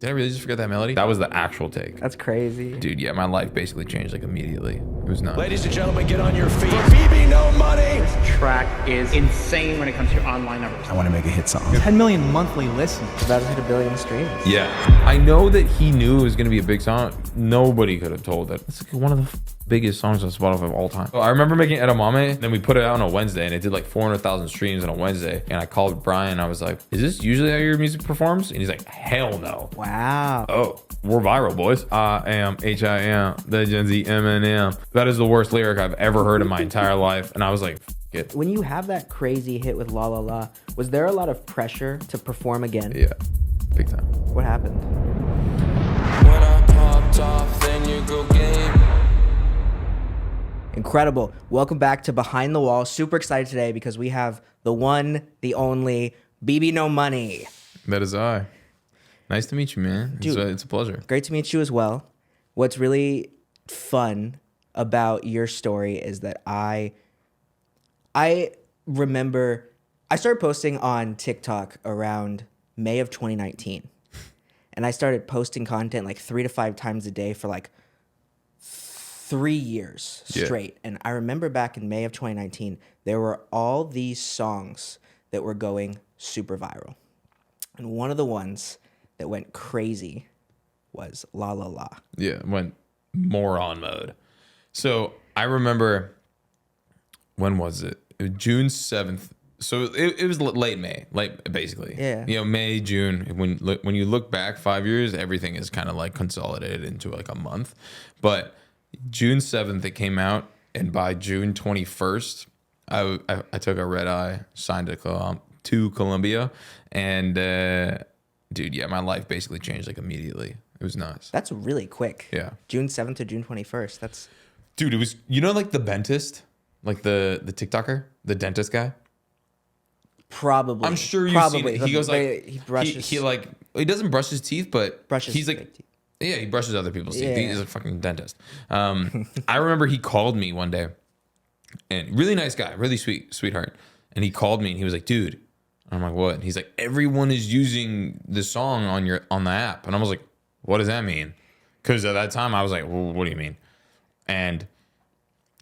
Did I really just forget that melody? That was the actual take. That's crazy. Dude, yeah, my life basically changed like immediately. It was nuts. Ladies and gentlemen, get on your feet. For Bbno money. This track is insane when it comes to your online numbers. I want to make a hit song. 10 million monthly listeners. It's about to hit 1 billion streams. Yeah. I know that he knew it was going to be a big song. Nobody could have told that. It's like one of the biggest songs on Spotify of all time. So I remember making Edamame, then we put it out on a Wednesday, and it did like 400,000 streams on a Wednesday. And I called Brian. I was like, is this usually how your music performs? And he's like, hell no. Wow. Oh, we're viral, boys. I am H-I-M, the Gen Z Eminem. That is the worst lyric I've ever heard in my entire life. And I was like, F it. When you have that crazy hit with La La La, was there a lot of pressure to perform again? Yeah, big time. What happened? When I popped off, then you go game. Incredible. Welcome back to Behind the Wall. Super excited today because we have the one, the only, Bbno Money. That is I. Nice to meet you, man. Dude, it's a pleasure. Great to meet you as well. What's really fun about your story is that I remember I started posting on TikTok around May of 2019. And I started posting content like 3 to 5 times a day for like 3 years straight. And I remember back in May of 2019, there were all these songs that were going super viral. And one of the ones that went crazy was La La La. Yeah, went moron mode. So I remember, when was it? It was June 7th. So it was late May, basically. Yeah. You know, May, June. When you look back 5 years, everything is kind of like consolidated into like a month. But June 7th, it came out. And by June 21st, I took a red eye, signed to Columbia. And dude, yeah, my life basically changed like immediately. It was nuts. That's really quick. Yeah. June 7th to June 21st. That's... Dude, it was, you know, like the dentist, like the TikToker, the dentist guy. Probably. I'm sure you've seen it. He goes like, he brushes. He doesn't brush his teeth, but Brushes he's his like, teeth. yeah, he brushes other people's teeth. Yeah. He's a fucking dentist. I remember he called me one day, and really nice guy, really sweetheart. And he called me and he was like, dude, and I'm like, what? And he's like, everyone is using this song on the app. And I was like, what does that mean? Because at that time I was like, well, what do you mean? And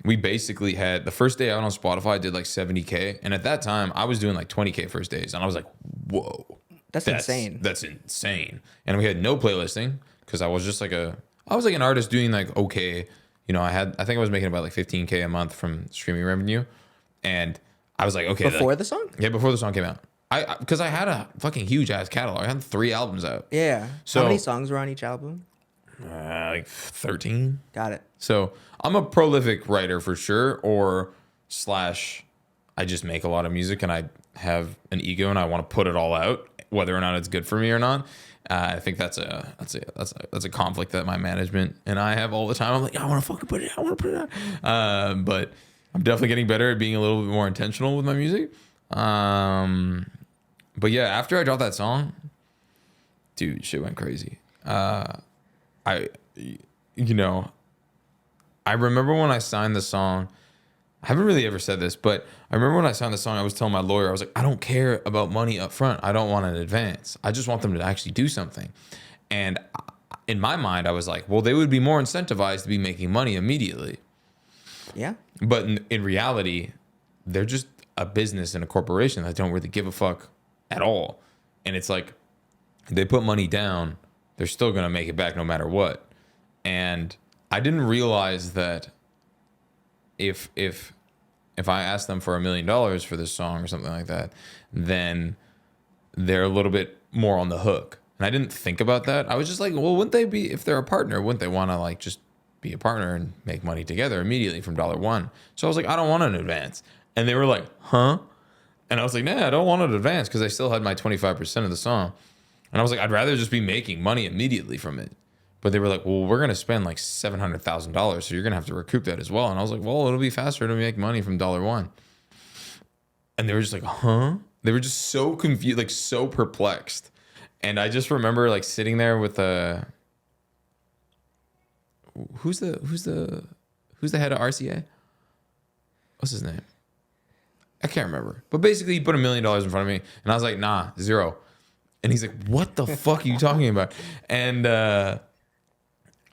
we basically had the first day out on Spotify did like 70K. And at that time I was doing like 20K first days. And I was like, whoa, That's insane. That's insane. And we had no playlisting because I was just like an artist doing like, okay, you know, I think I was making about like 15K a month from streaming revenue. And I was like, okay. Before the song? Yeah, before the song came out. Because I had a fucking huge ass catalog. I had 3 albums out. Yeah. So, how many songs were on each album? like 13. Got it. So I'm a prolific writer for sure, / I just make a lot of music and I have an ego and I want to put it all out, whether or not it's good for me or not. I think that's a conflict that my management and I have all the time. I'm like, I want to fucking put it out. I want to put it out. But I'm definitely getting better at being a little bit more intentional with my music. But yeah, after I dropped that song, dude, shit went crazy. I remember when I signed the song, I haven't really ever said this, but I remember when I signed the song, I was telling my lawyer, I was like, I don't care about money up front. I don't want an advance. I just want them to actually do something. And in my mind, I was like, well, they would be more incentivized to be making money immediately. Yeah. But in reality, they're just a business and a corporation that don't really give a fuck at all. And it's like, they put money down, they're still going to make it back no matter what. And I didn't realize that if I asked them for $1 million for this song or something like that, then they're a little bit more on the hook. And I didn't think about that. I was just like, well, wouldn't they be, if they're a partner, wouldn't they want to like just be a partner and make money together immediately from $1? So I was like, I don't want an advance. And they were like, huh? And I was like, nah, I don't want an advance because I still had my 25% of the song. And I was like, I'd rather just be making money immediately from it. But they were like, well, we're going to spend like $700,000. So you're going to have to recoup that as well. And I was like, well, it'll be faster to make money from $1. And they were just like, huh? They were just so confused, like so perplexed. And I just remember like sitting there with who's the head of RCA? What's his name? I can't remember. But basically he put $1 million in front of me and I was like, nah, zero. And he's like, what the fuck are you talking about? And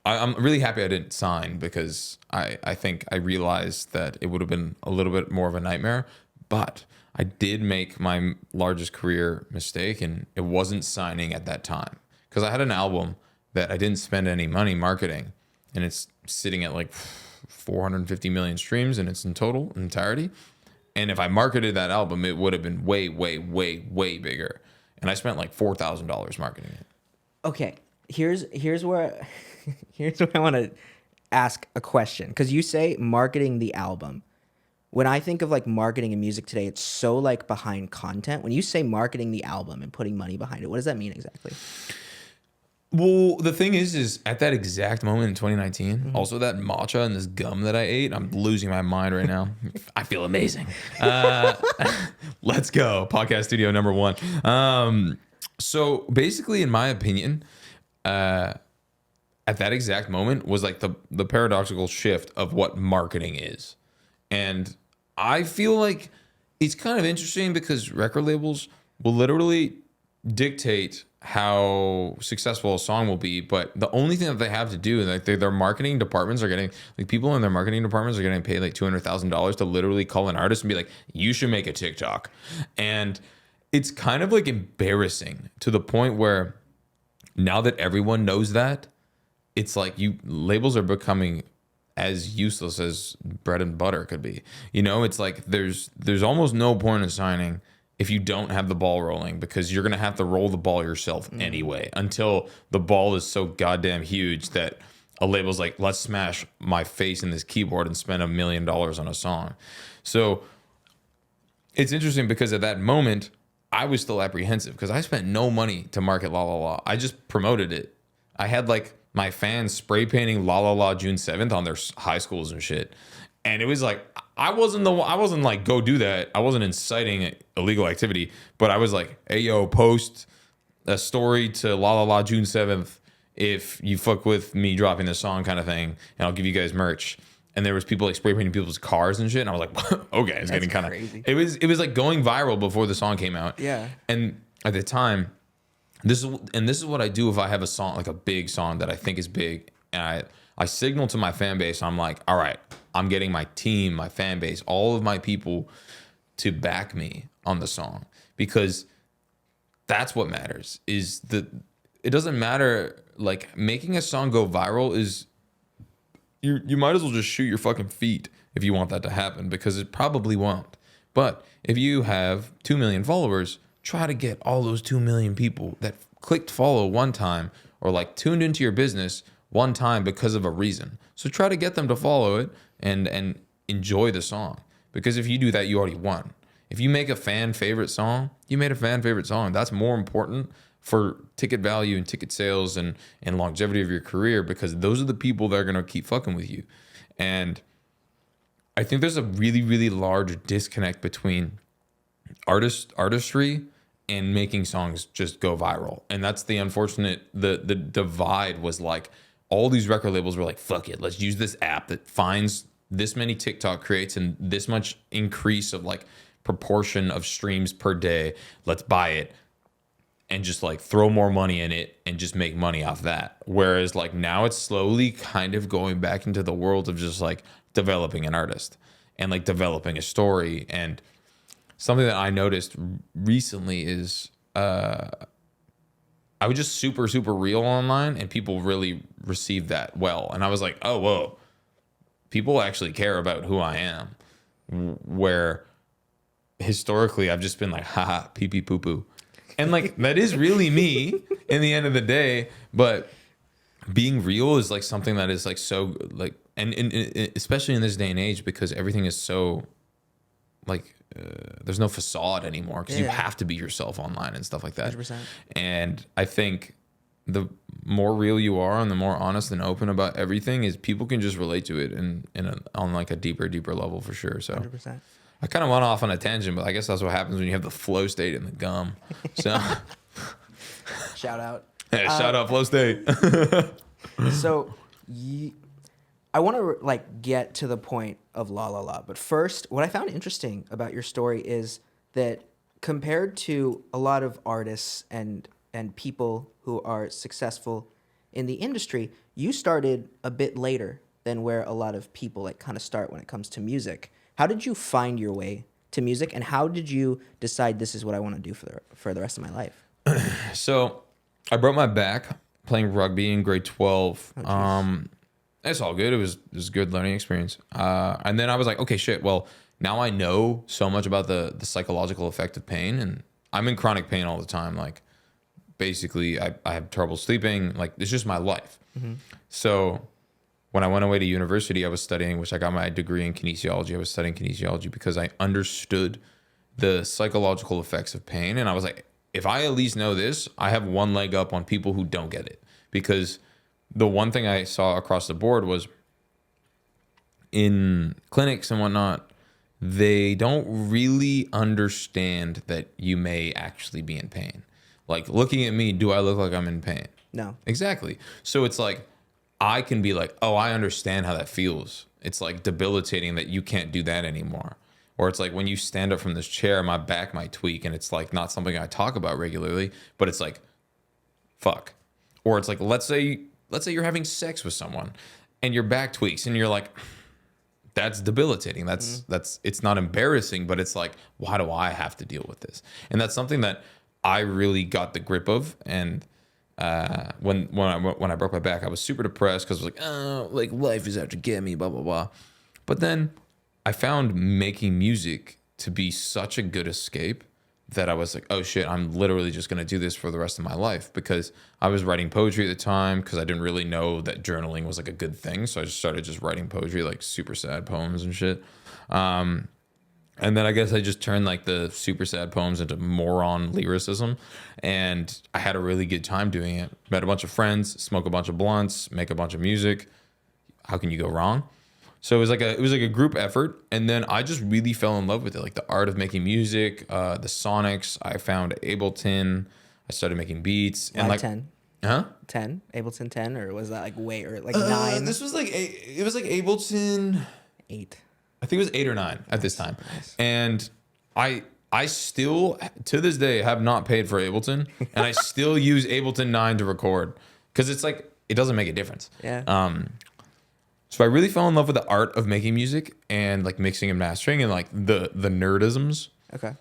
I'm really happy I didn't sign, because I think I realized that it would have been a little bit more of a nightmare. But I did make my largest career mistake, and it wasn't signing at that time, because I had an album that I didn't spend any money marketing, and it's sitting at like 450 million streams, and it's in entirety. And if I marketed that album, it would have been way, way, way, way bigger. And I spent like $4,000 marketing it. Okay, here's where here's where I want to ask a question, because you say marketing the album. When I think of like marketing in music today, it's so like behind content. When you say marketing the album and putting money behind it, what does that mean exactly? Well, the thing is at that exact moment in 2019, also that matcha and this gum that I ate, I'm losing my mind right now. I feel amazing. Let's go. Podcast studio number 1. So basically, in my opinion, at that exact moment was like the paradoxical shift of what marketing is. And I feel like it's kind of interesting, because record labels will literally dictate how successful a song will be, but the only thing that they have to do, like their marketing departments are getting, like people in their marketing departments are getting paid like $200,000 to literally call an artist and be like, you should make a TikTok. And it's kind of like embarrassing, to the point where now that everyone knows that, it's like labels are becoming as useless as bread and butter could be. You know, it's like there's almost no point in signing if you don't have the ball rolling, because you're going to have to roll the ball yourself anyway, until the ball is so goddamn huge that a label's like, let's smash my face in this keyboard and spend $1 million on a song. So it's interesting, because at that moment, I was still apprehensive, because I spent no money to market La La La. I just promoted it. I had like my fans spray painting La La La June 7th on their high schools and shit. And it was like, I wasn't like, go do that. I wasn't inciting illegal activity, but I was like, hey, yo, post a story to La La La June 7th if you fuck with me dropping this song, kind of thing, and I'll give you guys merch. And there was people like spray painting people's cars and shit. And I was like, okay, it's getting kind of, it was like going viral before the song came out. Yeah. And at the time, this is what I do if I have a song, like a big song that I think is big, and I signal to my fan base. I'm like, all right, I'm getting my team, my fan base, all of my people to back me on the song, because that's what matters. It doesn't matter, like making a song go viral is, you might as well just shoot your fucking feet if you want that to happen, because it probably won't. But if you have 2 million followers, try to get all those 2 million people that clicked follow one time, or like tuned into your business one time because of a reason. So try to get them to follow it and enjoy the song, because if you do that, you already won. If you make a fan favorite song, you made a fan favorite song. That's more important for ticket value and ticket sales and longevity of your career, because those are the people that are going to keep fucking with you. And I think there's a really, really large disconnect between artistry and making songs just go viral. And that's the unfortunate, the divide was like, all these record labels were like, fuck it, let's use this app that finds this many TikTok creates and this much increase of like proportion of streams per day. Let's buy it and just like throw more money in it and just make money off that. Whereas like now it's slowly kind of going back into the world of just like developing an artist and like developing a story. And something that I noticed recently is I was just super, super real online, and people really received that well. And I was like, oh, whoa, people actually care about who I am. Where historically I've just been like, haha, pee pee poo poo. And like, that is really me in the end of the day. But being real is like something that is like so like, and especially in this day and age, because everything is so like, there's no facade anymore, because you have to be yourself online and stuff like that. 100%. And I think the more real you are and the more honest and open about everything is, people can just relate to it on like a deeper level for sure. So 100%. I kind of went off on a tangent, but I guess that's what happens when you have the flow state in the gum. So Shout out. yeah, shout out flow state. So I want to like get to the point of La La La, but first, what I found interesting about your story is that compared to a lot of artists and and people who are successful in the industry, you started a bit later than where a lot of people like kind of start when it comes to music. How did you find your way to music, and how did you decide this is what I want to do for the rest of my life? So I broke my back playing rugby in grade 12. It's all good. It was a good learning experience. And then I was like, okay, shit. Well, now I know so much about the psychological effect of pain, and I'm in chronic pain all the time. Like, basically, I have trouble sleeping. Like, it's just my life. So when I went away to university, I was studying, which I got my degree in kinesiology. I was studying kinesiology because I understood the psychological effects of pain. And I was like, if I at least know this, I have one leg up on people who don't get it. Because the one thing I saw across the board was in clinics and whatnot, they don't really understand that you may actually be in pain. Like, looking at me, do I look like I'm in pain? No. Exactly. So it's like, I can be like, oh, I understand how that feels. It's like debilitating that you can't do that anymore. Or it's like when you stand up from this chair, my back might tweak, and it's like not something I talk about regularly, but it's like, fuck. Or it's like, let's say you're having sex with someone and your back tweaks and you're like, that's debilitating. That's it's not embarrassing, but it's like, why do I have to deal with this? And that's something that I really got the grip of. And when I broke my back, I was super depressed because I was like, oh, like life is out to get me, blah blah blah. But then I found making music to be such a good escape that I was like, oh shit, I'm literally just gonna do this for the rest of my life, because I was writing poetry at the time because I didn't really know that journaling was like a good thing. So I just started just writing poetry, like super sad poems and shit. And then I guess I just turned like the super sad poems into moron lyricism. And I had a really good time doing it. Met a bunch of friends, smoke a bunch of blunts, make a bunch of music. How can you go wrong? So it was like a group effort. And then I just really fell in love with it. Like the art of making music, the sonics. I found Ableton. I started making beats. And like 10. Huh? 10? Ableton 10? Or was that like way, or like 9? This was like, it was like Ableton 8. I think it was 8 or 9 at this time. And I still, to this day, have not paid for Ableton. And I still use Ableton 9 to record. Because it's like, it doesn't make a difference. Yeah. So I really fell in love with the art of making music and like mixing and mastering and like the nerdisms. Okay.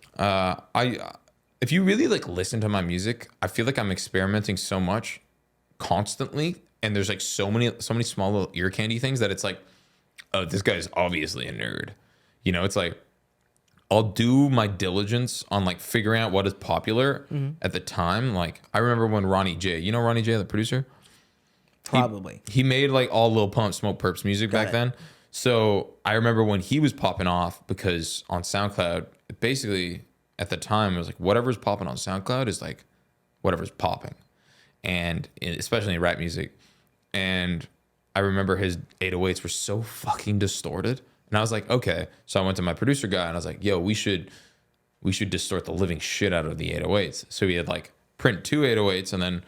If you really like listen to my music, I feel like I'm experimenting so much constantly. And there's like so many small little ear candy things that it's like, oh, this guy's obviously a nerd. You know, it's like, I'll do my diligence on like figuring out what is popular at the time. Like, I remember when Ronnie J, you know Ronnie J, the producer? Probably. He made like all Lil Pump, Smoke Perps music back then. So I remember when he was popping off, because on SoundCloud, basically at the time, it was like whatever's popping on SoundCloud is like whatever's popping. And especially in rap music. And I remember his 808s were so fucking distorted. And I was like, okay. So I went to my producer guy and I was like, yo, we should distort the living shit out of the 808s. So he had like print 2 808s and then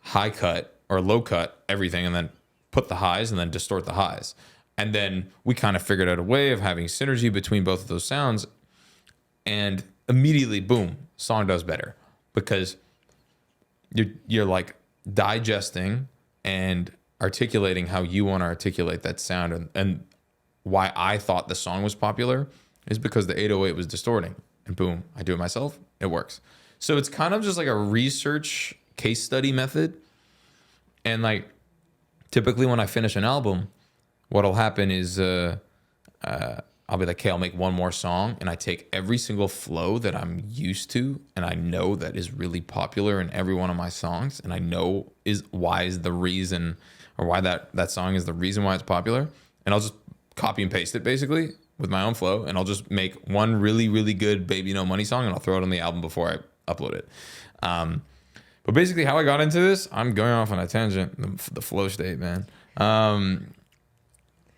high cut or low cut everything, and then put the highs and then distort the highs. And then we kind of figured out a way of having synergy between both of those sounds. And immediately, boom, song does better, because you're like digesting and articulating how you want to articulate that sound. And why I thought the song was popular is because the 808 was distorting, and boom, I do it myself. It works. So it's kind of just like a research case study method. And like typically when I finish an album, what'll happen is I'll be like, okay, I'll make one more song, and I take every single flow that I'm used to and I know that is really popular in every one of my songs, and I know is the reason, or why that song is the reason why it's popular, and I'll just copy and paste it basically with my own flow, and I'll just make one really, really good Bbno Money song, and I'll throw it on the album before I upload it. But basically how I got into this, I'm going off on a tangent, the flow state, man.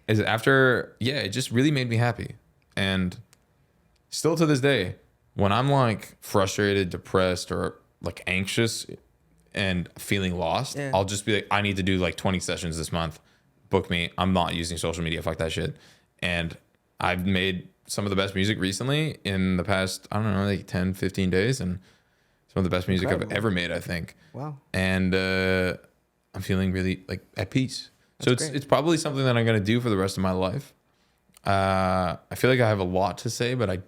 Is after, it just really made me happy. And still to this day, when I'm like frustrated, depressed, or like anxious and feeling lost, I'll just be like, I need to do like 20 sessions this month. Book me. I'm not using social media. Fuck that shit. And I've made some of the best music recently in the past, I don't know, like 10, 15 days. And Some of the best music Incredible. I've ever made, I think. Wow. And I'm feeling really like at peace. So That's great. it's probably something that I'm gonna do for the rest of my life. I feel like I have a lot to say, but I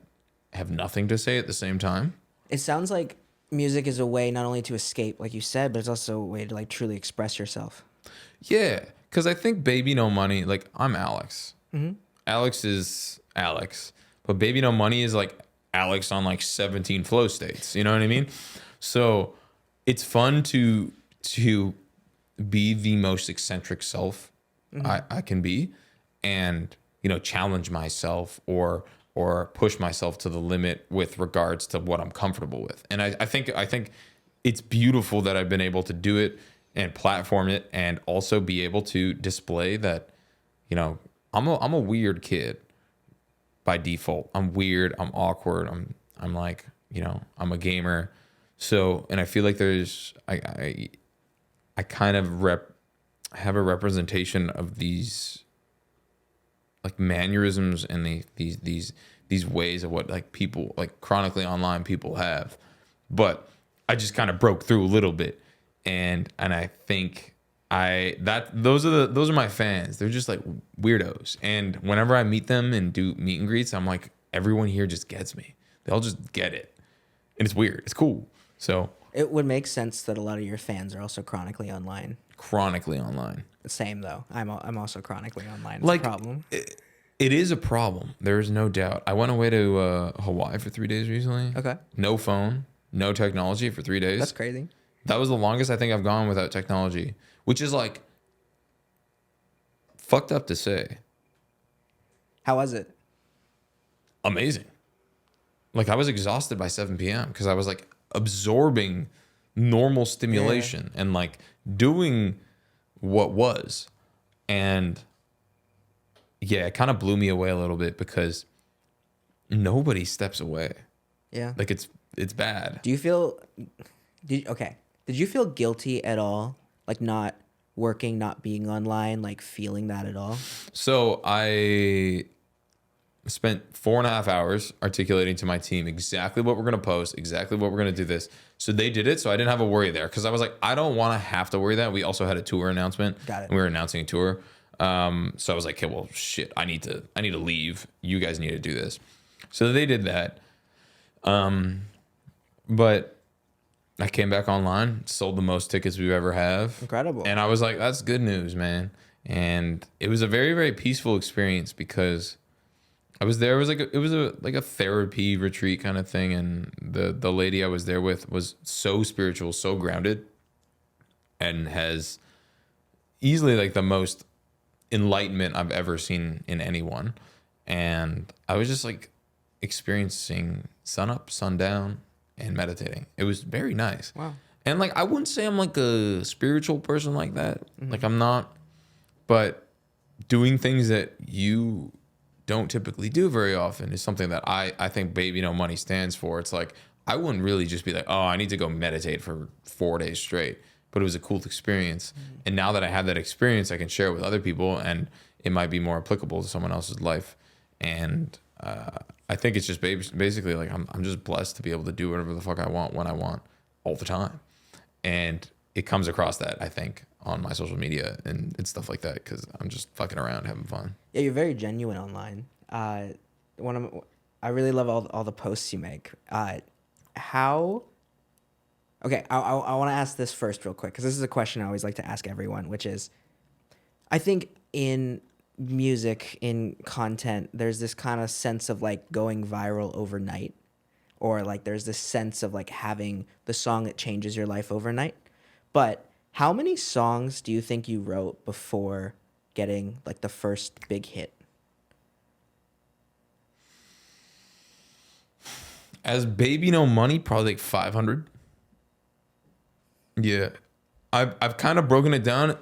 have nothing to say at the same time. It sounds like music is a way not only to escape, like you said, but it's also a way to like truly express yourself. Yeah, because I think Baby No Money, like I'm Alex. Alex is Alex, but Baby No Money is like Alex on like 17 flow states. You know what I mean? So it's fun to be the most eccentric self I can be, and challenge myself or push myself to the limit with regards to what I'm comfortable with. And I think it's beautiful that I've been able to do it and platform it, and also be able to display that, I'm a weird kid by default. I'm weird. I'm awkward. I'm like, I'm a gamer. So, and I feel like I kind of have a representation of these like mannerisms and these ways of what like people like chronically online people have, but I just kind of broke through a little bit, and I think those are my fans. They're just like weirdos, and whenever I meet them and do meet and greets, I'm like, everyone here just gets me. They all just get it, and it's weird. It's cool. So It would make sense that a lot of your fans are also chronically online. chronically online. Same though. I'm also chronically online. It's Like, a problem. It is a problem. There is no doubt. I went away to Hawaii for 3 days recently. Okay. No phone, no technology for 3 days. That's crazy. That was the longest I think I've gone without technology, which is like fucked up to say. How was it? Amazing. Like I was exhausted by 7 p.m. because I was like absorbing normal stimulation and like doing what was. And yeah, it kind of blew me away a little bit because nobody steps away. Yeah. Like it's bad. Do you feel did you feel guilty at all? Like not working, not being online, like feeling that at all? So I spent 4.5 hours articulating to my team exactly what we're going to post, exactly what we're going to do this. So they did it. So I didn't have a worry there because I was like, I don't want to have to worry that. We also had a tour announcement. Got it. And we were announcing a tour. So I was like, okay, well, shit, I need to leave. You guys need to do this. So they did that. But I came back online, sold the most tickets we've ever have. Incredible. And I was like, that's good news, man. And it was a very, very peaceful experience because I was there. It was a therapy retreat kind of thing. And the lady I was there with was so spiritual, so grounded, and has easily like the most enlightenment I've ever seen in anyone. And I was just like experiencing sun up, sun down, and meditating. It was very nice. Wow. And like I wouldn't say I'm like a spiritual person like that. Like I'm not, but doing things that you don't typically do very often is something that I think Baby No Money stands for. It's like I wouldn't really just be like, oh, I need to go meditate for 4 days straight. But it was a cool experience. And now that I have that experience, I can share it with other people, and it might be more applicable to someone else's life. And I think it's just basically like I'm just blessed to be able to do whatever the fuck I want when I want all the time. And it comes across that, I think, on my social media and stuff like that because I'm just fucking around having fun. Yeah, you're very genuine online. I really love all the posts you make. Okay, I want to ask this first real quick because this is a question I always like to ask everyone, which is, I think in music, in content, there's this kind of sense of like going viral overnight, or like there's this sense of like having the song that changes your life overnight. But how many songs do you think you wrote before getting like the first big hit? As Baby No Money, probably like 500. Yeah. I've kind of broken it down.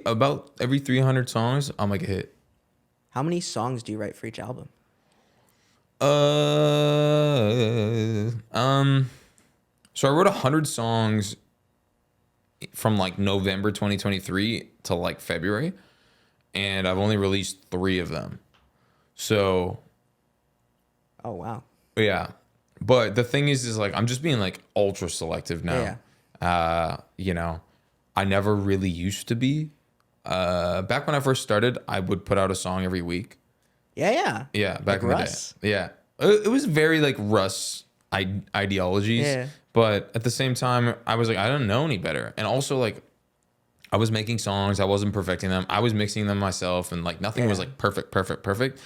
About every 300 songs, I'm like a hit. How many songs do you write for each album? So I wrote 100 songs from like November 2023 to like February, and I've only released 3 of them. So, Oh, wow. yeah, But the thing is like I'm just being like ultra selective now. You know, I never really used to be. Back when I first started, I would put out a song every week. Yeah. Yeah, back Like in Russ. the day. Yeah. It was very like Russ ideologies. Yeah. But at the same time, I was like, I don't know any better. And also like I was making songs, I wasn't perfecting them. I was mixing them myself and like nothing was like perfect.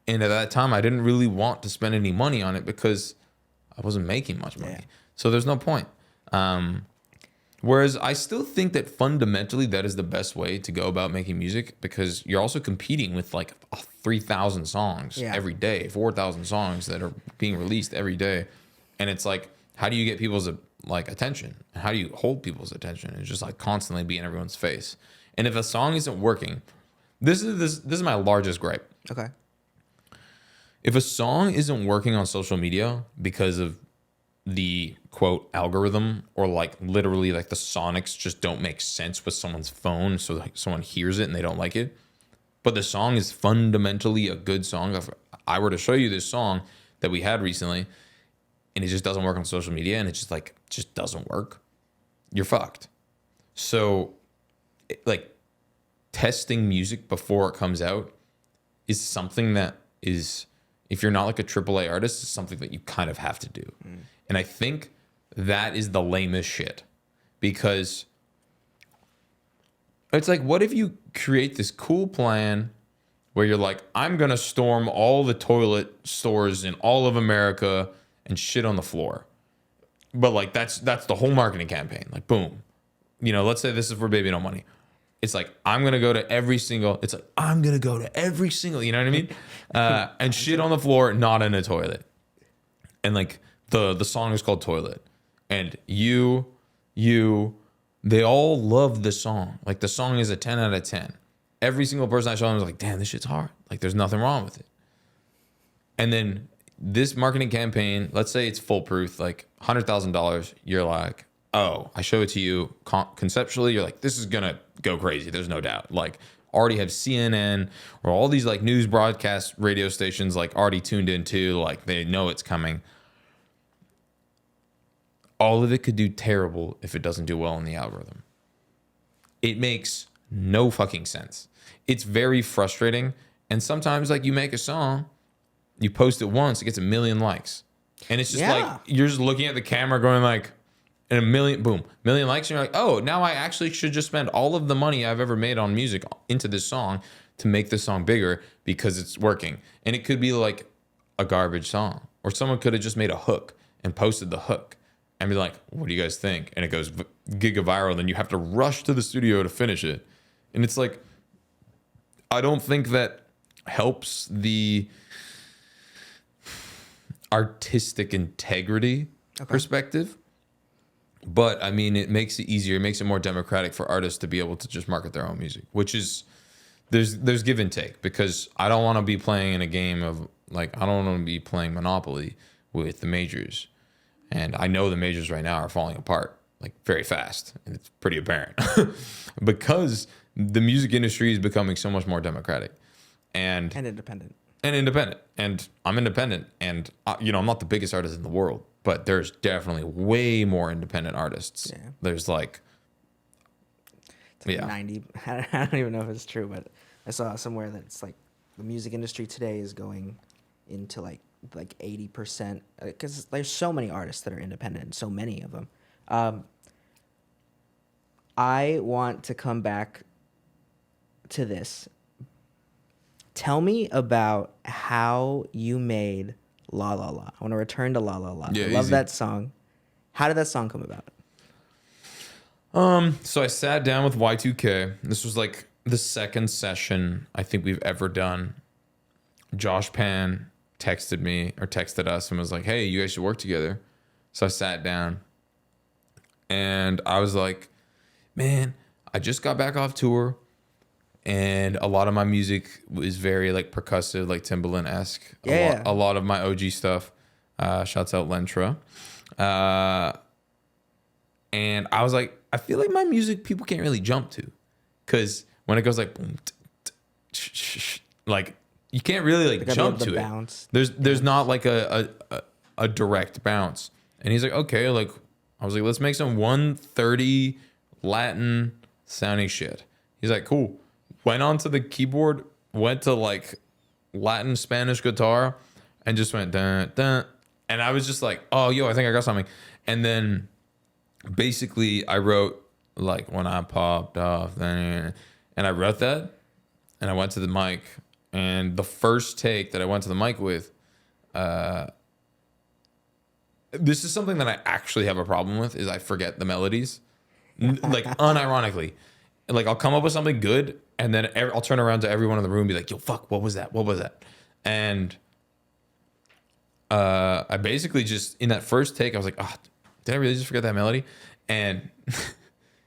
And at that time I didn't really want to spend any money on it because I wasn't making much money. So there's no point. Whereas I still think that fundamentally that is the best way to go about making music because you're also competing with like 3,000 songs every day, 4,000 songs that are being released every day. And it's like, how do you get people's like attention? And how do you hold people's attention? It's just like constantly be in everyone's face. And if a song isn't working, this is my largest gripe. Okay. If a song isn't working on social media because of the quote algorithm or like literally like the sonics just don't make sense with someone's phone, so like someone hears it and they don't like it, but the song is fundamentally a good song. If I were to show you this song that we had recently and it just doesn't work on social media and it just doesn't work, you're fucked. So like testing music before it comes out is something that is, if you're not like a AAA artist, it's something that you kind of have to do. And I think that is the lamest shit because it's like, what if you create this cool plan where you're like, I'm going to storm all the toilet stores in all of America and shit on the floor. But like, that's the whole marketing campaign. Like, boom, you know, let's say this is for Bbno money. It's like, I'm going to go to every single, you know what I mean? And shit on the floor, not in a toilet. And like the song is called Toilet. And they all love the song. Like the song is a 10 out of 10. Every single person I saw was like, damn, this shit's hard. Like there's nothing wrong with it. And then this marketing campaign, let's say it's foolproof, like $100,000. You're like, oh, I show it to you conceptually. You're like, this is going to go crazy. There's no doubt. Like already have CNN or all these like news broadcast radio stations like already tuned into, like they know it's coming. All of it could do terrible if it doesn't do well in the algorithm. It makes no fucking sense. It's very frustrating. And sometimes like you make a song, you post it once, it gets 1 million likes. And it's just like, you're just looking at the camera going like, and 1 million, boom, 1 million likes. And you're like, oh, now I actually should just spend all of the money I've ever made on music into this song to make this song bigger because it's working. And it could be like a garbage song, or someone could have just made a hook and posted the hook and be like, what do you guys think? And it goes giga viral. Then you have to rush to the studio to finish it. And it's like, I don't think that helps the artistic integrity perspective. But I mean, it makes it easier. It makes it more democratic for artists to be able to just market their own music, which is, there's give and take, because I don't want to be playing in a game of like, I don't want to be playing Monopoly with the majors. And I know the majors right now are falling apart like very fast. And it's pretty apparent because the music industry is becoming so much more democratic and independent. And I'm independent. And, you know, I'm not the biggest artist in the world, but there's definitely way more independent artists. Yeah. There's like, it's like 90. I don't even know if it's true, but I saw somewhere that it's like the music industry today is going into like 80%, because there's so many artists that are independent, so many of them. I want to come back to this. Tell me about how you made La La La. I want to return to La La La. Yeah, I love that song. How did that song come about? So I sat down with Y2K. This was like the second session I think we've ever done. Josh Pan texted us and was like, hey, you guys should work together. So I sat down and I was like, man, I just got back off tour and a lot of my music is very like percussive, like Timbaland-esque. Yeah. A lot of my OG stuff. Shouts out Lentra. And I was like, I feel like my music people can't really jump to, because when it goes like boom, like you can't really like jump to it. There's not like a a direct bounce. And he's like, okay, like, I was like, let's make some 130 Latin sounding shit. He's like, cool. Went onto the keyboard, went to like Latin Spanish guitar, and just went dun dun. And I was just like, oh, yo, I think I got something. And then basically I wrote like when I popped off, and I wrote that, and I went to the mic, and the first take that I went to the mic with, this is something that I actually have a problem with, is I forget the melodies, like unironically. Like I'll come up with something good, and then I'll turn around to everyone in the room and be like, yo, fuck, what was that? What was that? And I basically just, in that first take, I was like, oh, did I really just forget that melody? And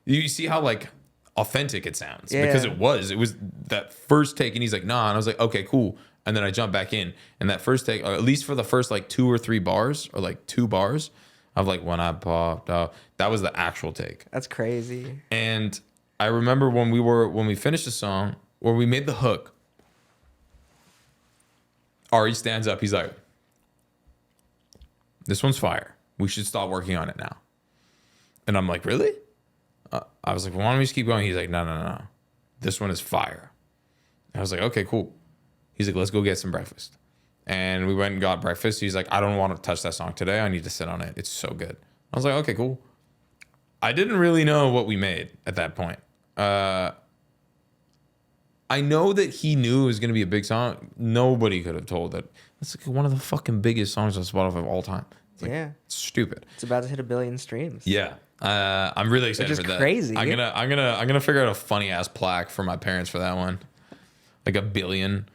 you see how like authentic it sounds, because it was that first take, and he's like, nah, and I was like, okay, cool. And then I jumped back in, and that first take, or at least for the first like 2 or 3 bars, or like 2 bars of like when I popped off, that was the actual take. That's crazy. And I remember when we finished the song, or we made the hook, Ari stands up, he's like, this one's fire. We should stop working on it now. And I'm like, really? I was like, well, why don't we just keep going? He's like, no. This one is fire. I was like, okay, cool. He's like, let's go get some breakfast. And we went and got breakfast. He's like, I don't want to touch that song today. I need to sit on it. It's so good. I was like, okay, cool. I didn't really know what we made at that point. I know that he knew it was going to be a big song. Nobody could have told that. It's like one of the fucking biggest songs on Spotify of all time. It's like, it's stupid. It's about to hit 1 billion streams. Yeah. I'm really excited for that. Crazy. I'm gonna figure out a funny ass plaque for my parents for that one. Like a billion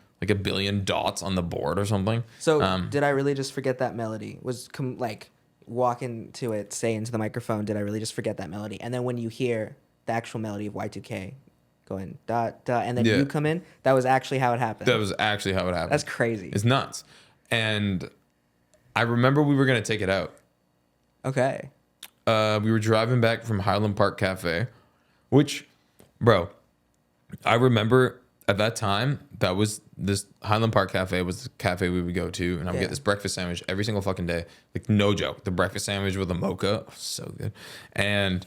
dots on the board or something. So did I really just forget that melody? Like walking to it, say into the microphone, did I really just forget that melody? And then when you hear the actual melody of Y2K going dot dot, and then you come in, that was actually how it happened. That was actually how it happened. That's crazy. It's nuts. And I remember we were gonna take it out. Okay. We were driving back from Highland Park Cafe, which, bro, I remember at that time, that was this Highland Park Cafe was the cafe we would go to, and I would get this breakfast sandwich every single fucking day. Like, no joke. The breakfast sandwich with a mocha, so good. And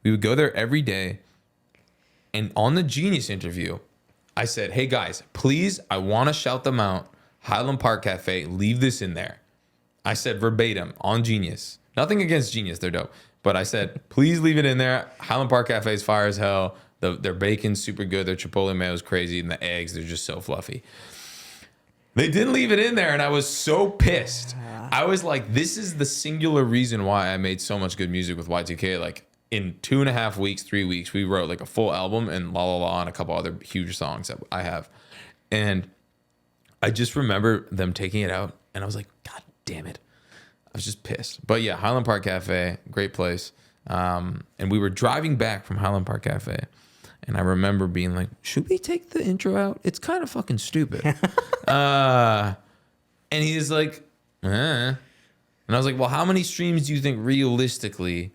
we would go there every day. And on the Genius interview, I said, hey guys, please, I want to shout them out. Highland Park Cafe, leave this in there. I said verbatim on Genius. Nothing against Genius, they're dope. But I said, please leave it in there. Highland Park Cafe is fire as hell. Their bacon's super good. Their chipotle mayo is crazy. And the eggs, they're just so fluffy. They didn't leave it in there, and I was so pissed. I was like, this is the singular reason why I made so much good music with Y2K. Like, in 2.5 weeks, 3 weeks, we wrote like a full album and La La La and a couple other huge songs that I have. And I just remember them taking it out, and I was like, God damn it. I was just pissed. But yeah, Highland Park Cafe, great place. And we were driving back from Highland Park Cafe, and I remember being like, should we take the intro out? It's kind of fucking stupid. And he's like, And I was like, well, how many streams do you think realistically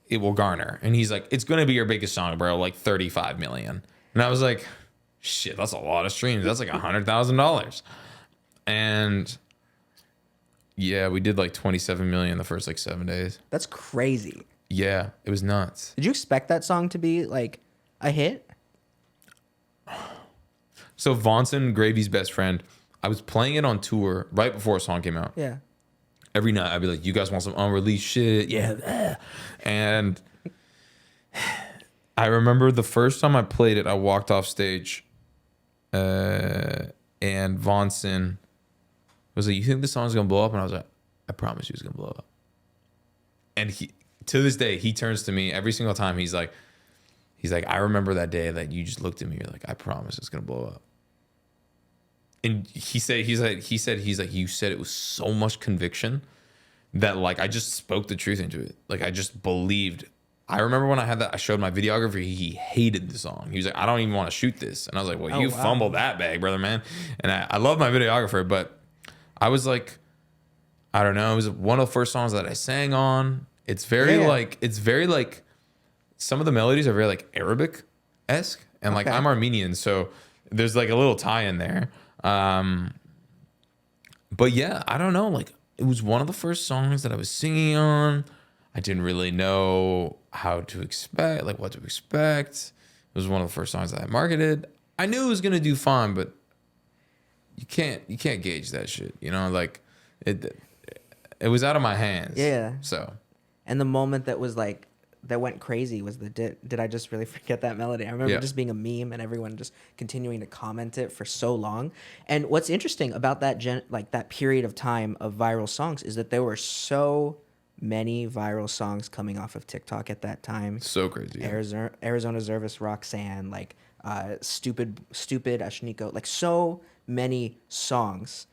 it will garner? And he's like, it's going to be your biggest song, bro, like 35 million. And I was like, shit, that's a lot of streams. That's like $100,000. And yeah, we did like 27 million the first like 7 days. That's crazy. Yeah, it was nuts. Did you expect that song to be like a hit? So Vonson, Gravy's best friend, I was playing it on tour right before a song came out. Yeah. Every night I'd be like, you guys want some unreleased shit? Yeah. And I remember the first time I played it, I walked off stage and Vonson was like, you think this song's gonna blow up? And I was like, I promise you it's gonna blow up. And he, to this day, he turns to me every single time. He's like, I remember that day that you just looked at me. You're like, I promise it's gonna blow up. And he said, you said it with so much conviction that like I just spoke the truth into it. Like I just believed. I remember when I had that, I showed my videographer, he hated the song. He was like, I don't even want to shoot this. And I was like, well, fumbled that bag, brother, man. And I love my videographer, but I was like, I don't know. It was one of the first songs that I sang on. It's very like, some of the melodies are very like Arabic-esque. And like, I'm Armenian, so there's like a little tie in there. But yeah, I don't know. Like, it was one of the first songs that I was singing on. I didn't really know how to expect, like what to expect. It was one of the first songs that I marketed. I knew it was gonna do fine, but you can't gauge that shit. You know, like it was out of my hands. Yeah. So And the moment that was like that went crazy was the did I just really forget that melody? I remember just being a meme and everyone just continuing to comment it for so long. And what's interesting about that that period of time of viral songs is that there were so many viral songs coming off of TikTok at that time. so crazy. Yeah. Arizona Zervis, Roxanne, like stupid Ashniko, like so many songs.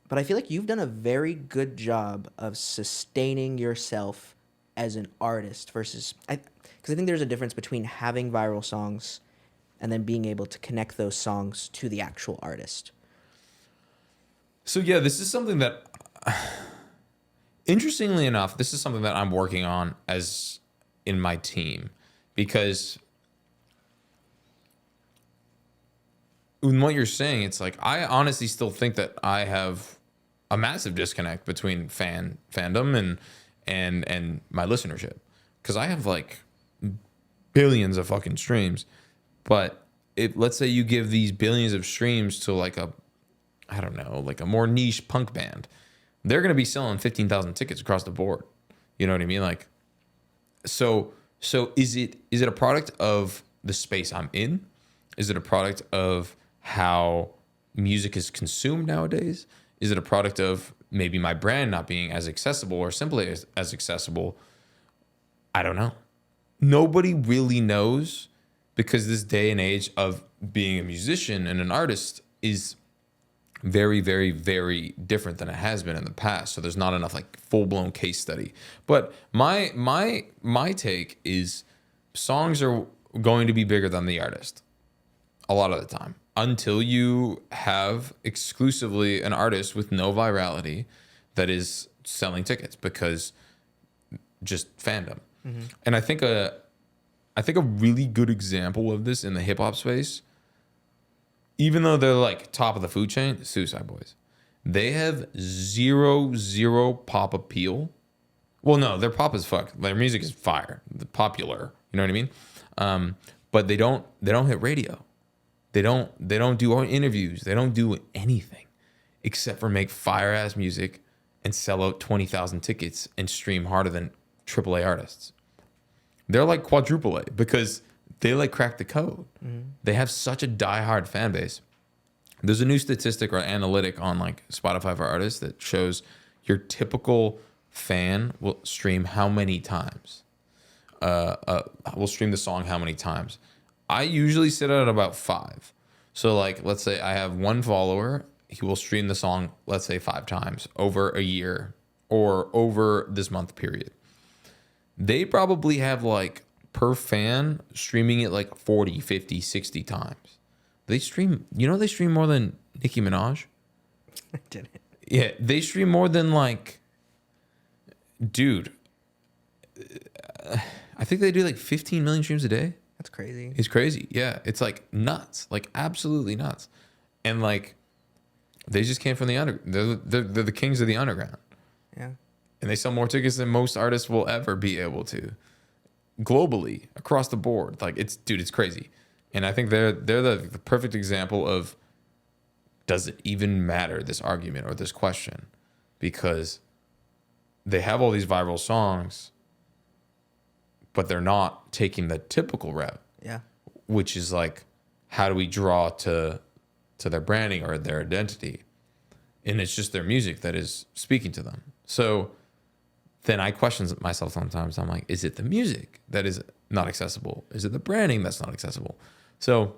But I feel like you've done a very good job of sustaining yourself as an artist because I think there's a difference between having viral songs and then being able to connect those songs to the actual artist. So yeah, this is something that, interestingly enough, this is something that I'm working on as in my team, because in what you're saying, it's like I honestly still think that I have a massive disconnect between fandom and my listenership, because I have like billions of fucking streams, but let's say you give these billions of streams to like I don't know, like a more niche punk band, they're gonna be selling 15,000 tickets across the board. You know what I mean? Like, so is it a product of the space I'm in? Is it a product of how music is consumed nowadays? Is it a product of maybe my brand not being as accessible or simply as accessible? I don't know. Nobody really knows, because this day and age of being a musician and an artist is very, very, very different than it has been in the past. So there's not enough like full-blown case study. But my take is songs are going to be bigger than the artist a lot of the time, until you have exclusively an artist with no virality that is selling tickets because just fandom. Mm-hmm. And I think a really good example of this in the hip hop space, even though they're like top of the food chain, the Suicide Boys, they have zero pop appeal. Well, no, they're pop as fuck. Their music is fire, popular. You know what I mean? But they don't hit radio. They don't do interviews. They don't do anything except for make fire ass music and sell out 20,000 tickets and stream harder than AAA artists. They're like quadruple A because they like crack the code. Mm-hmm. They have such a diehard fan base. There's a new statistic or analytic on like Spotify for artists that shows your typical fan will stream how many times. Will stream the song how many times. I usually sit at about 5. So like, let's say I have one follower, he will stream the song, let's say 5 times over a year or over this month period. They probably have like per fan streaming it like 40, 50, 60 times. They stream more than Nicki Minaj. I didn't. Yeah, they stream more than like, dude, I think they do like 15 million streams a day. That's crazy. It's crazy. Yeah. It's like nuts, like absolutely nuts. And like, they just came from the underground. They're the kings of the underground. Yeah. And they sell more tickets than most artists will ever be able to globally across the board. Like it's crazy. And I think they're the perfect example of, does it even matter, this argument or this question? Because they have all these viral songs, but they're not taking the typical route. Yeah. Which is like, how do we draw to their branding or their identity? And it's just their music that is speaking to them. So then I question myself sometimes. I'm like, is it the music that is not accessible? Is it the branding that's not accessible? So,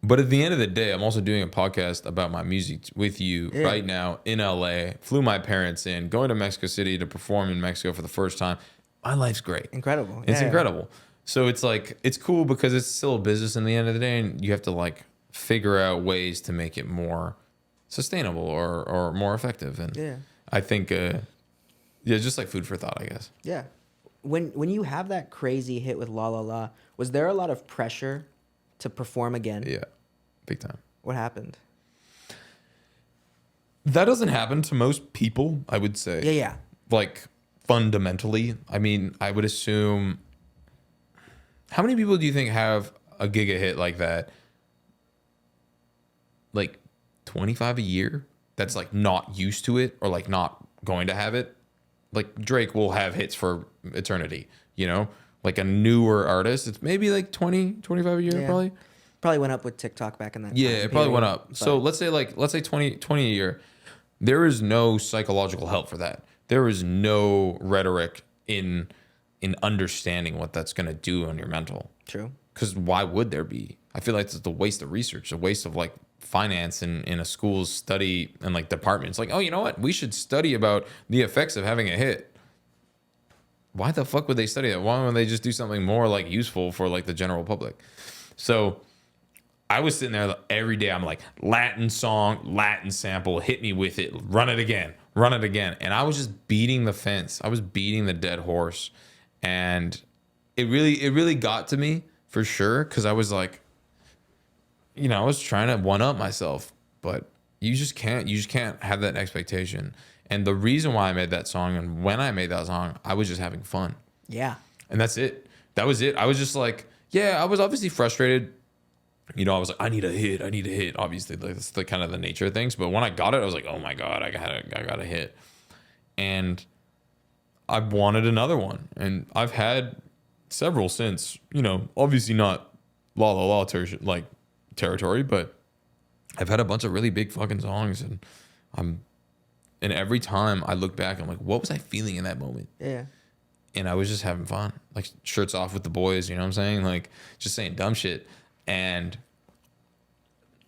but at the end of the day, I'm also doing a podcast about my music with you right now in LA. Flew my parents in, going to Mexico City to perform in Mexico for the first time. My life's great. Incredible. It's incredible. So it's like, it's cool because it's still a business in the end of the day, and you have to like figure out ways to make it more sustainable or more effective. And I think, just like food for thought, I guess. Yeah. When you have that crazy hit with La La La, was there a lot of pressure to perform again? Yeah, big time. What happened? That doesn't happen to most people, I would say. Yeah. Like, fundamentally. I mean, I would assume. How many people do you think have a giga hit like that? Like 25 a year? That's like not used to it or like not going to have it. Like Drake will have hits for eternity, you know? Like a newer artist, it's maybe like 20, 25 a year, probably. Probably went up with TikTok back in that Yeah, time it probably went period, up. but- So let's say 20 a year. There is no psychological help for that. There is no rhetoric in understanding what that's going to do on your mental. True. Because why would there be? I feel like it's the waste of research, a waste of like finance in a school's study and like department. It's like, oh, you know what? We should study about the effects of having a hit. Why the fuck would they study that? Why wouldn't they just do something more like useful for like the general public? So I was sitting there every day. I'm like, Latin song, Latin sample, hit me with it, run it again. And I was just beating the fence. I was beating the dead horse. And it really got to me for sure. Cause I was like, you know, I was trying to one up myself, but you just can't have that expectation. And the reason why I made that song and when I made that song, I was just having fun. Yeah. And that's it. That was it. I was just like, yeah, I was obviously frustrated. You know, I was like, I need a hit. Obviously, like, that's the kind of the nature of things. But when I got it, I was like, oh my God, I got a hit. And I wanted another one. And I've had several since, you know, obviously not La La La territory, but I've had a bunch of really big fucking songs. And every time I look back, I'm like, what was I feeling in that moment? Yeah. And I was just having fun, like shirts off with the boys, you know what I'm saying? Like just saying dumb shit. And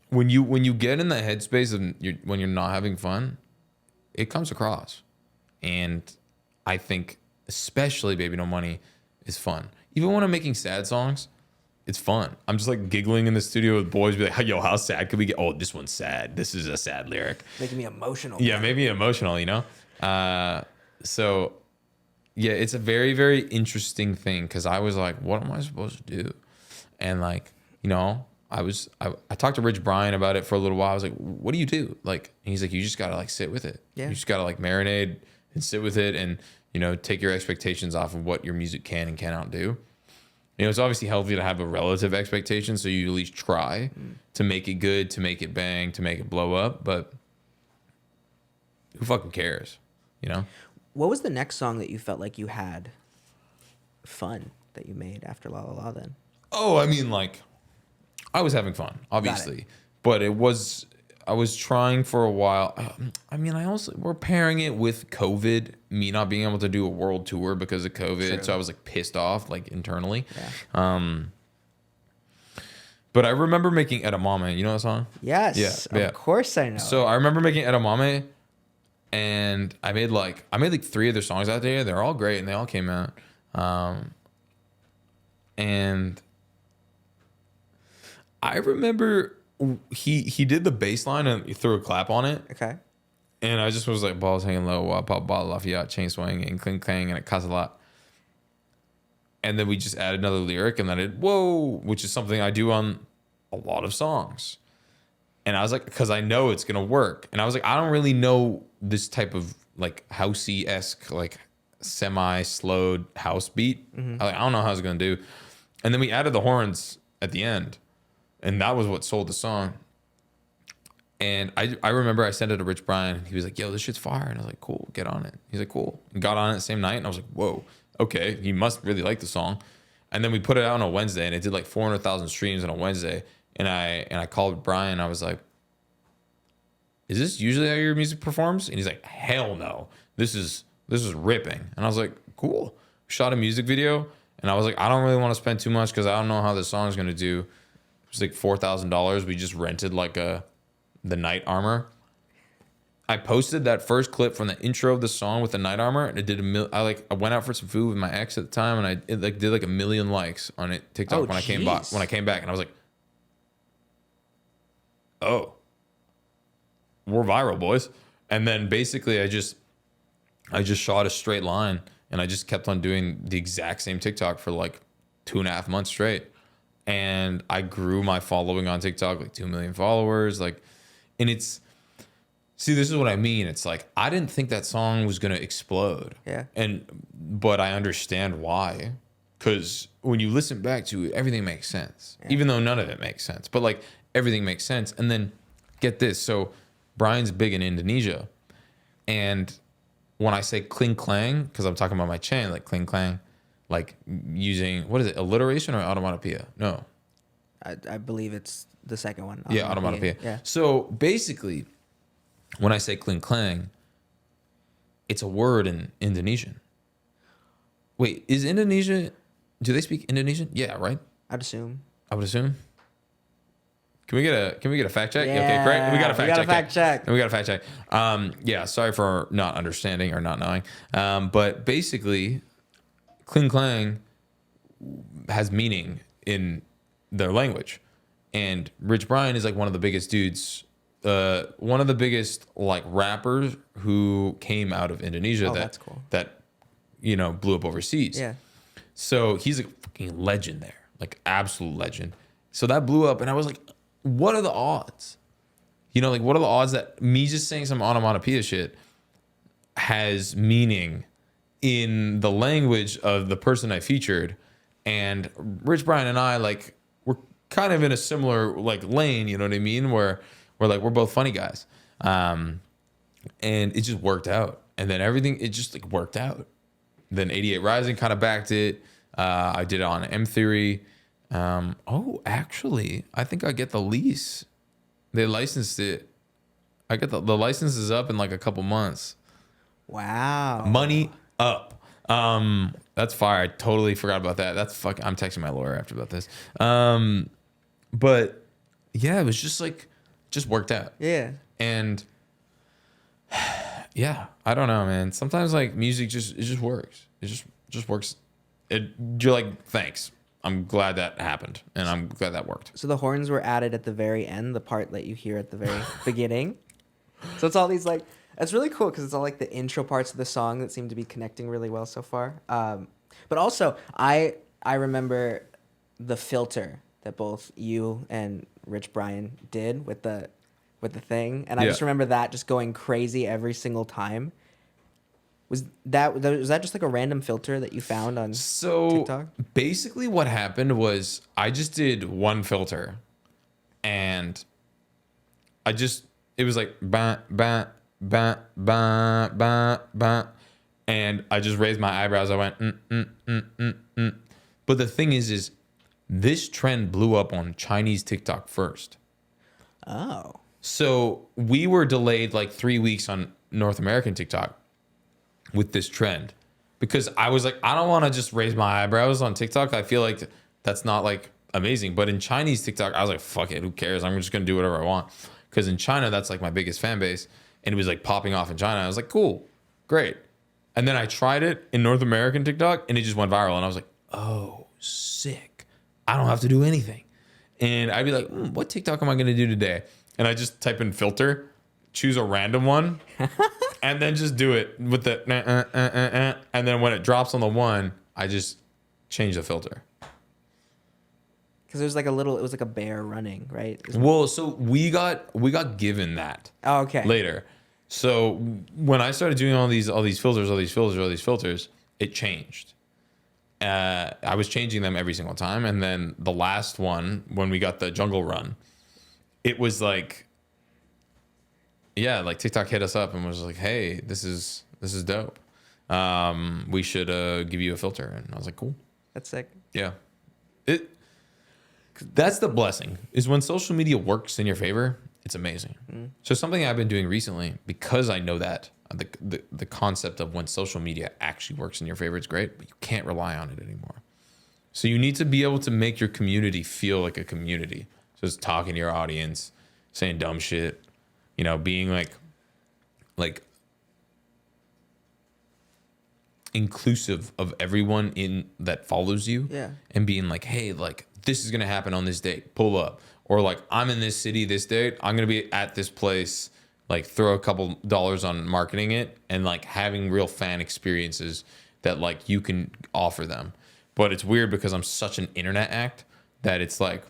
when you get in the headspace of when you're not having fun, it comes across. And I think especially Baby No Money is fun. Even when I'm making sad songs, it's fun. I'm just like giggling in the studio with boys, be like, yo, how sad could we get? Oh, this one's sad. This is a sad lyric. Making me emotional. Yeah, maybe emotional, you know? So yeah, it's a very, very interesting thing because I was like, what am I supposed to do? And like, you know, I talked to Rich Brian about it for a little while. I was like, what do you do? Like, and he's like, you just gotta like sit with it. Yeah. You just gotta like marinate and sit with it and, you know, take your expectations off of what your music can and cannot do. You know, it's obviously healthy to have a relative expectation, so you at least try to make it good, to make it bang, to make it blow up. But who fucking cares? You know? What was the next song that you felt like you had fun that you made after La La La then? Oh, I mean, like, I was having fun, obviously, but I was trying for a while. I mean, we're pairing it with COVID, me not being able to do a world tour because of COVID. True. So I was like pissed off, like internally. Yeah. But I remember making Edamame. You know that song? Yes. Yeah. Of course I know. So I remember making Edamame, and I made like 3 of their songs out there. They're all great, and they all came out. And I remember he did the bass line and he threw a clap on it. Okay. And I just was like, balls hanging low, while pop bottle Lafayette, chain swing, and clink clang, and it costs a lot. And then we just added another lyric, and then it whoa, which is something I do on a lot of songs. And I was like, because I know it's gonna work. And I was like, I don't really know this type of like housey-esque, like semi-slowed house beat. I don't know how it's gonna do. And then we added the horns at the end, and that was what sold the song. And I remember I sent it to Rich Brian, and he was like, yo, this shit's fire. And I was like, cool, get on it. He's like, cool. And got on it the same night, and I was like, whoa, okay, he must really like the song. And then we put it out on a Wednesday, and it did like 400,000 streams on a Wednesday. And I called Brian. I was like, is this usually how your music performs? And he's like, hell no. This is ripping. And I was like, cool. Shot a music video. And I was like, I don't really want to spend too much because I don't know how this song's going to do. It was like $4,000. We just rented like the Night Armor. I posted that first clip from the intro of the song with the Night Armor, and it did I went out for some food with my ex at the time, and it did like 1 million likes on it TikTok when I came back, and I was like, oh, we're viral, boys. And then basically I just shot a straight line, and I just kept on doing the exact same TikTok for like 2.5 months straight. And I grew my following on TikTok, like 2 million followers. Like, and it's See, this is what I mean. It's like I didn't think that song was gonna explode. Yeah. But I understand why. Because when you listen back to it, everything makes sense. Even though none of it makes sense. But like everything makes sense. And then get this. So Brian's big in Indonesia. And when I say cling clang, because I'm talking about my chain, like cling clang, like using, what is it, alliteration or onomatopoeia? No. I believe it's the second one. Yeah, onomatopoeia. Yeah. So basically, when I say cling clang, it's a word in Indonesian. Wait, is Indonesia, do they speak Indonesian? Yeah, right? I'd assume. I would assume. Can we get a fact check? Yeah, Okay, great. We got a fact check. check. We got a fact check. Yeah, sorry for not understanding or not knowing. But basically, cling clang has meaning in their language. And Rich Brian is like one of the biggest dudes, one of the biggest like rappers who came out of Indonesia That's cool. that you know blew up overseas. Yeah. So he's a fucking legend there, like absolute legend. So that blew up, and I was like, what are the odds? You know, like what are the odds that me just saying some onomatopoeia shit has meaning in the language of the person I featured? And Rich Brian and I, like, we're kind of in a similar like lane, you know what I mean? Where we're both funny guys. And it just worked out. And then everything, it just like worked out. Then 88 Rising kind of backed it. I did it on M Theory. Actually, I think I get the lease. They licensed it. I get the license is up in like a couple months. Wow. Money up. That's fire. I totally forgot about that. That's fucking. I'm texting my lawyer after about this. But yeah, it was just like, just worked out. Yeah. And yeah, I don't know, man. Sometimes like music just works. It just works. You're like, thanks. I'm glad that happened, and I'm glad that worked. So the horns were added at the very end, the part that you hear at the very beginning. So it's all these like, it's really cool because it's all like the intro parts of the song that seem to be connecting really well so far. But also, I remember the filter that both you and Rich Brian did with the thing, and I just remember that just going crazy every single time. Was that just like a random filter that you found on TikTok? Basically what happened was I just did one filter, and it was like bah, bah, bah, bah, bah, bah, and I just raised my eyebrows. I went But the thing is this trend blew up on Chinese TikTok first. Oh. So we were delayed like 3 weeks on North American TikTok with this trend, because I was like, I don't want to just raise my eyebrows on TikTok. I feel like that's not like amazing. But in Chinese TikTok, I was like, fuck it, who cares? I'm just gonna do whatever I want. Because in China, that's like my biggest fan base, and it was like popping off in China. I was like, cool, great. And then I tried it in North American TikTok, and it just went viral. And I was like, oh, sick. I don't have to do anything. And I'd be like, what TikTok am I gonna do today? And I just type in filter, choose a random one, and then just do it with the and then when it drops on the one, I just change the filter. Because it was like it was like a bear running, right? Well, so we got given that. Oh, okay. Later. So when I started doing all these filters, it changed. I was changing them every single time, and then the last one, when we got the jungle run, it was like, yeah, like TikTok hit us up and was like, hey, this is dope. We should give you a filter. And I was like, cool. That's sick. Yeah. That's the blessing, is when social media works in your favor, it's amazing. So something I've been doing recently, because I know that the concept of when social media actually works in your favor, it's great, but you can't rely on it anymore. So you need to be able to make your community feel like a community. So just talking to your audience, saying dumb shit, you know, being like inclusive of everyone in that follows you. Yeah. And being like, hey, like this is gonna happen on this date, pull up. Or like, I'm in this city this date, I'm gonna be at this place, like throw a couple dollars on marketing it, and like having real fan experiences that like you can offer them. But it's weird because I'm such an internet act that it's like,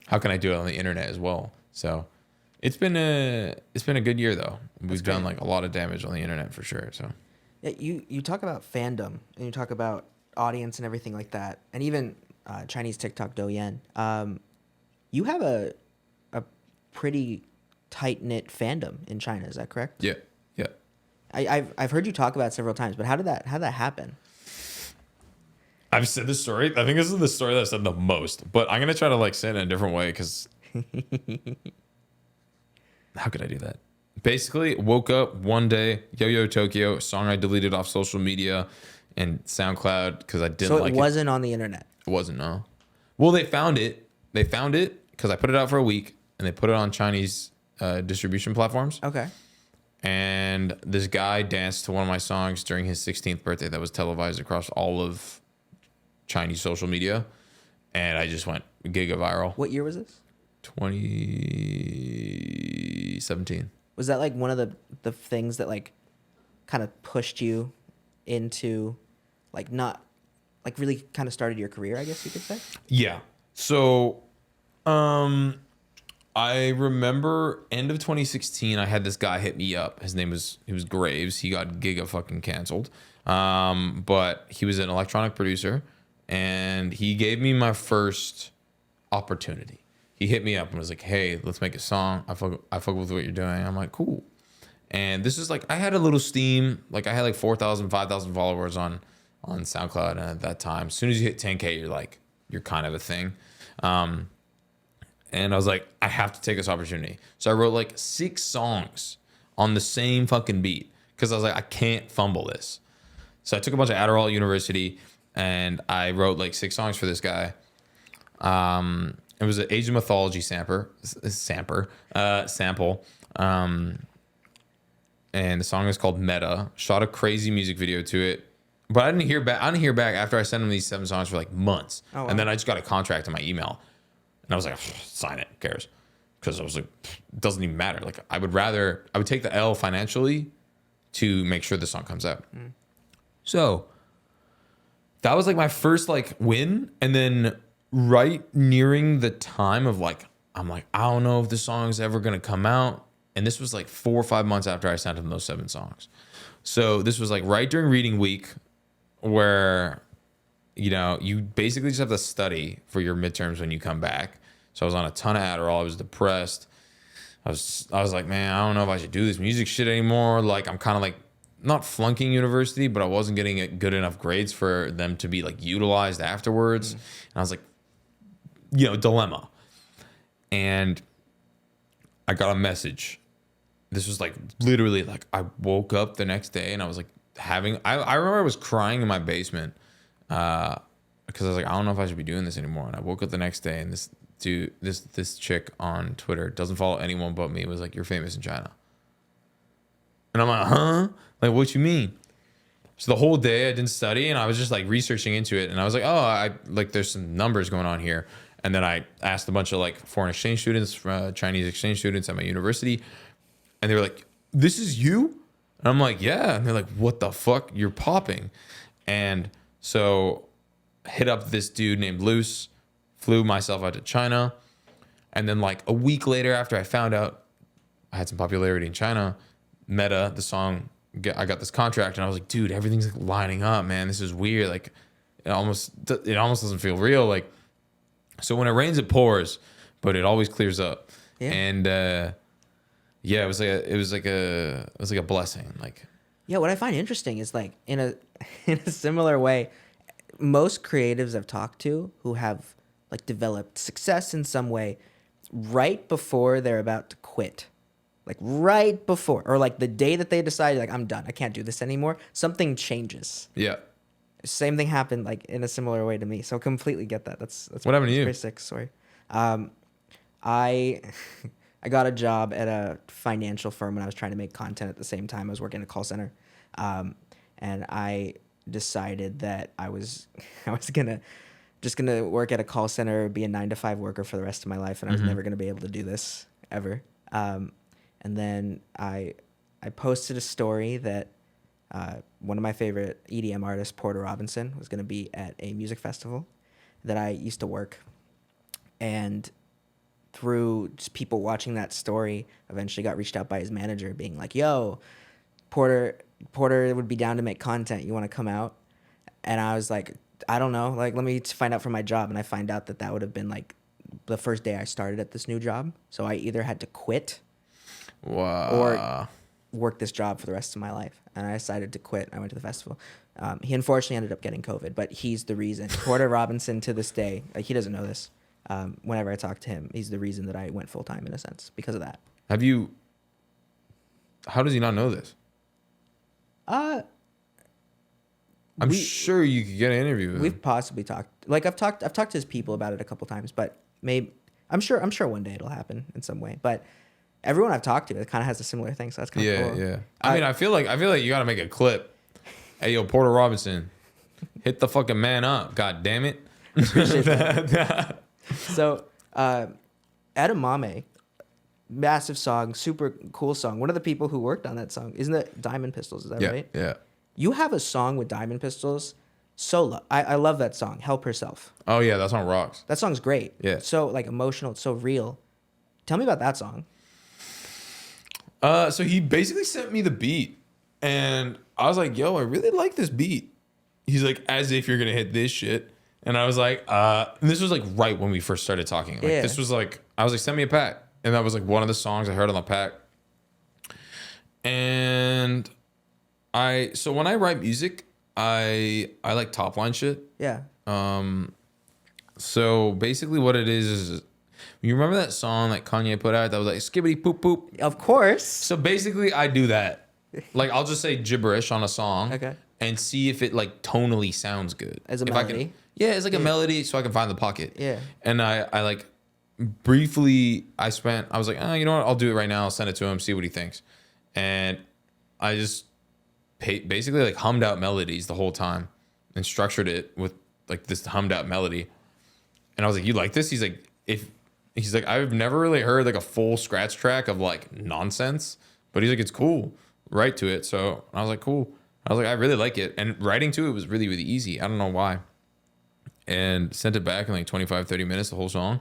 how can I do it on the internet as well? So It's been a good year though. We've done like a lot of damage on the internet for sure. So Yeah, you talk about fandom and you talk about audience and everything like that, and even Chinese TikTok Douyin. You have a pretty tight knit fandom in China. Is that correct? yeah. I've heard you talk about it several times, but how did that happen? I've said this story. I think this is the story that I've said the most, but I'm gonna try to like say it in a different way because how could I do that? Basically, woke up one day, Yo-Yo Tokyo, song I deleted off social media and SoundCloud because I didn't So like it wasn't on the internet. It wasn't, no. Well, they found it. They found it because I put it out for a week and they put it on Chinese distribution platforms. Okay. And this guy danced to one of my songs during his 16th birthday that was televised across all of Chinese social media. And I just went giga viral. What year was this? 2017. Was that like one of the things that like kind of pushed you into like not like really kind of started your career, I guess you could say? Yeah. So, I remember end of 2016, I had this guy hit me up. His name was Graves. He got giga fucking canceled. But he was an electronic producer and he gave me my first opportunity. He hit me up and was like, "Hey, let's make a song. I fuck with what you're doing." I'm like, "Cool." And this is like, I had a little steam. Like I had like 4,000, 5,000 followers on SoundCloud. And at that time, as soon as you hit 10K, you're kind of a thing. And I was like, I have to take this opportunity. So I wrote like 6 songs on the same fucking beat because I was like, I can't fumble this. So I took a bunch of Adderall at university and I wrote like 6 songs for this guy. It was an Asian mythology sample. And the song is called Meta. Shot a crazy music video to it. But I didn't hear back after I sent him these 7 songs for like months. Oh, wow. And then I just got a contract in my email. And I was like, sign it, who cares? Because I was like, it doesn't even matter. Like I would take the L financially to make sure the song comes out. So that was like my first like win. And then right nearing the time of like, I'm like, I don't know if this song's ever going to come out. And this was like 4 or 5 months after I sent him those 7 songs. So this was like right during reading week where, you basically just have to study for your midterms when you come back. So I was on a ton of Adderall. I was depressed. I was like, man, I don't know if I should do this music shit anymore. Like I'm kind of like not flunking university, but I wasn't getting good enough grades for them to be like utilized afterwards. And I was like, dilemma. And I got a message. This was like literally like I woke up the next day and I was like I remember I was crying in my basement because I was like, I don't know if I should be doing this anymore. And I woke up the next day and this chick on Twitter, doesn't follow anyone but me, was like, "You're famous in China." And I'm like, huh? Like, what you mean? So the whole day I didn't study and I was just like researching into it. And I was like, there's some numbers going on here. And then I asked a bunch of like foreign exchange students, Chinese exchange students at my university. And they were like, "This is you?" And I'm like, "Yeah." And they're like, "What the fuck? You're popping." And so hit up this dude named Luce, flew myself out to China. And then like a week later, after I found out I had some popularity in China, Meta, the song, I got this contract and I was like, dude, everything's like lining up, man. This is weird. Like it almost doesn't feel real. Like, so when it rains, it pours, but it always clears up. Yeah. And, it was like a blessing. Like, Yeah, what I find interesting is like in a similar way, most creatives I've talked to who have like developed success in some way right before they're about to quit. Like right before, or like the day that they decide, like, I'm done, I can't do this anymore, something changes. yeah. Same thing happened like in a similar way to me. So completely get that. That's What happened to you? Pretty sick story. I got a job at a financial firm when I was trying to make content at the same time. I was working at a call center. And I decided that I was gonna work at a call center, be a 9-to-5 worker for the rest of my life, and I was never gonna be able to do this ever. And then I posted a story that one of my favorite EDM artists, Porter Robinson, was gonna be at a music festival that I used to work, and through just people watching that story, eventually got reached out by his manager being like, yo, Porter would be down to make content. You want to come out? And I was like, I don't know. Like, let me find out for my job. And I find out that would have been like the first day I started at this new job. So I either had to quit or work this job for the rest of my life. And I decided to quit. I went to the festival. He unfortunately ended up getting COVID, but he's the reason. Porter Robinson, to this day, like, he doesn't know this. Whenever I talk to him, he's the reason that I went full time in a sense because of that. How does he not know this? I'm sure you could get an interview with him. We've possibly talked. Like, I've talked to his people about it a couple times, but maybe I'm sure one day it'll happen in some way. But everyone I've talked to, it kind of has a similar thing, so that's kind of cool. Yeah. I mean, I feel like you got to make a clip. Hey, yo, Porter Robinson, hit the fucking man up. God damn it. Appreciate that. So, Edamame, massive song, super cool song. One of the people who worked on that song, isn't it Diamond Pistols? Is that right? Yeah. You have a song with Diamond Pistols, solo. I love that song, Help Herself. Oh, yeah, that song rocks. That song's great. Yeah. So, like, emotional. It's so real. Tell me about that song. So he basically sent me the beat, and I was like, yo, I really like this beat. He's like, as if you're going to hit this shit. And I was like, and this was like right when we first started talking. Like, this was like, I was like, send me a pack. And that was like one of the songs I heard on the pack. And so when I write music, I like top line shit. Yeah. So basically what it is you remember that song that Kanye put out that was like skibbity poop poop? Of course. So basically I do that. Like, I'll just say gibberish on a song. Okay. And see if it like tonally sounds good. As a if melody? It's like a melody so I can find the pocket. Yeah. And I like briefly, I was like, you know what? I'll do it right now. I'll send it to him, see what he thinks. And I just basically like hummed out melodies the whole time and structured it with like this hummed out melody. And I was like, you like this? He's like, I've never really heard like a full scratch track of like nonsense, but he's like, it's cool. Write to it. So I was like, cool. I was like, I really like it. And writing to it was really, really easy. I don't know why. And sent it back in like 25, 30 minutes, the whole song.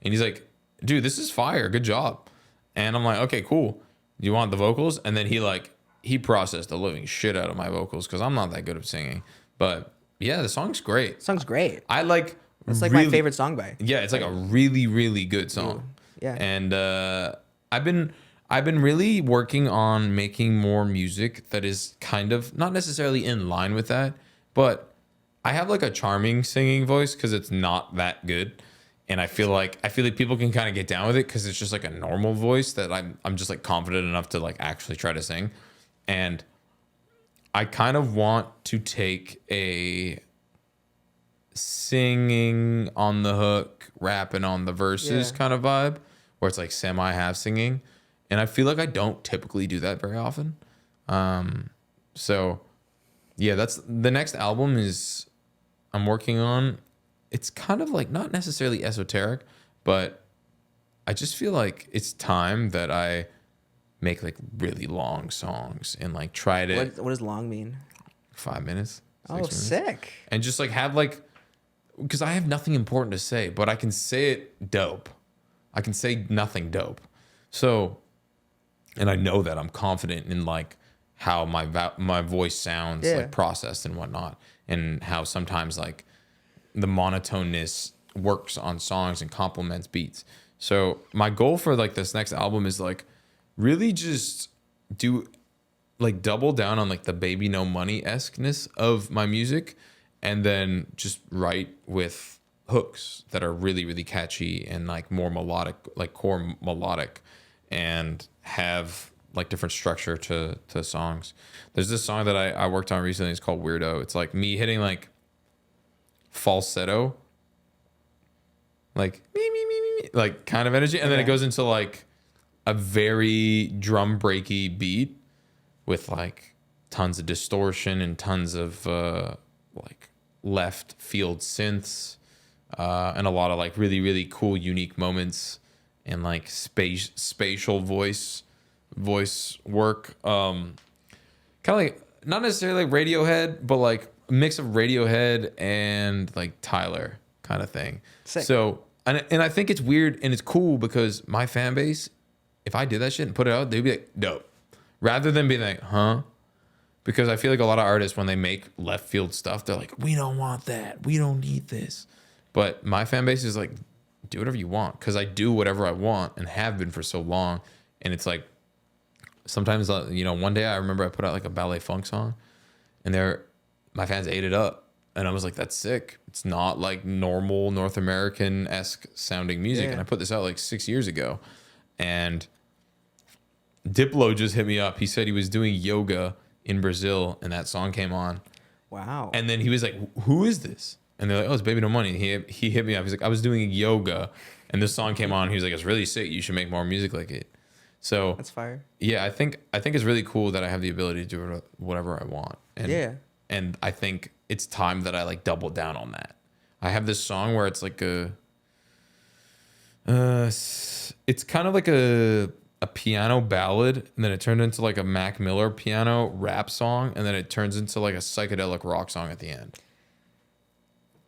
And he's like, dude, this is fire. Good job. And I'm like, okay, cool. Do you want the vocals? And then he processed the living shit out of my vocals because I'm not that good at singing. But yeah, the song's great. Song's great. I like. It's like my favorite song by. Yeah, it's like a really, really good song. Yeah. And I've been really working on making more music that is kind of not necessarily in line with that, but I have like a charming singing voice because it's not that good. And I feel like people can kind of get down with it because it's just like a normal voice that I'm just like confident enough to like actually try to sing. And I kind of want to take a singing on the hook, rapping on the verses kind of vibe where it's like semi half singing. And I feel like I don't typically do that very often. So yeah, that's the next album is I'm working on. It's kind of like not necessarily esoteric, but I just feel like it's time that I make like really long songs and like try to. What does long mean? 5 minutes. 6 minutes. Sick. And just like have like, because I have nothing important to say, but I can say it dope. I can say nothing dope. So, and I know that I'm confident in like how my voice sounds like processed and whatnot, and how sometimes like the monotoneness works on songs and complements beats. So my goal for like this next album is like really just do like double down on like the Bbno money-esqueness of my music, and then just write with hooks that are really, really catchy and like more melodic, like core melodic, and have like different structure to songs. There's this song that I worked on recently. It's called Weirdo. It's like me hitting like falsetto, like me, like kind of energy, and then it goes into like a very drum breaky beat with like tons of distortion and tons of like left field synths, and a lot of like really, really cool unique moments and like spatial voice work, kind of like not necessarily like Radiohead, but like a mix of Radiohead and like Tyler kind of thing. Sick. So And I think it's weird and it's cool because my fan base, if I did that shit and put it out, they'd be like, dope. Rather than being like, huh? Because I feel like a lot of artists, when they make left field stuff, they're like, we don't want that. We don't need this. But my fan base is like, do whatever you want. Because I do whatever I want and have been for so long. And it's like, sometimes, one day I remember I put out like a ballet funk song and my fans ate it up. And I was like, that's sick. It's not like normal North American-esque sounding music. Yeah. And I put this out like 6 years ago. And Diplo just hit me up. He said he was doing yoga in Brazil and that song came on. Wow. And then he was like, who is this? And they're like, oh, it's Bbno Money. He hit me up. He's like, I was doing yoga and this song came on. He was like, it's really sick. You should make more music like it. So That's fire. yeah, I think it's really cool that I have the ability to do whatever I want. And, Yeah. And I think it's time that I like double down on that. I have this song where it's like it's kind of like a piano ballad, and then it turned into like a Mac Miller piano rap song, and then it turns into like a psychedelic rock song at the end.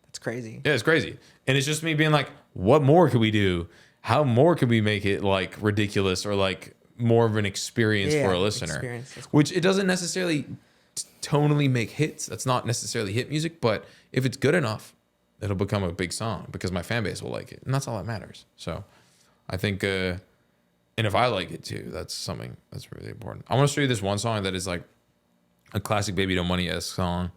That's crazy. Yeah, it's crazy. And it's just me being like, what more could we do? How more could we make it like ridiculous or like more of an experience for a listener? Experience. That's cool. Which it doesn't necessarily tonally make hits. That's not necessarily hit music, but if it's good enough, it'll become a big song because my fan base will like it. And that's all that matters. So I think, and if I like it too, that's something that's really important. I want to show you this one song that is like a classic Bbno Money-esque song.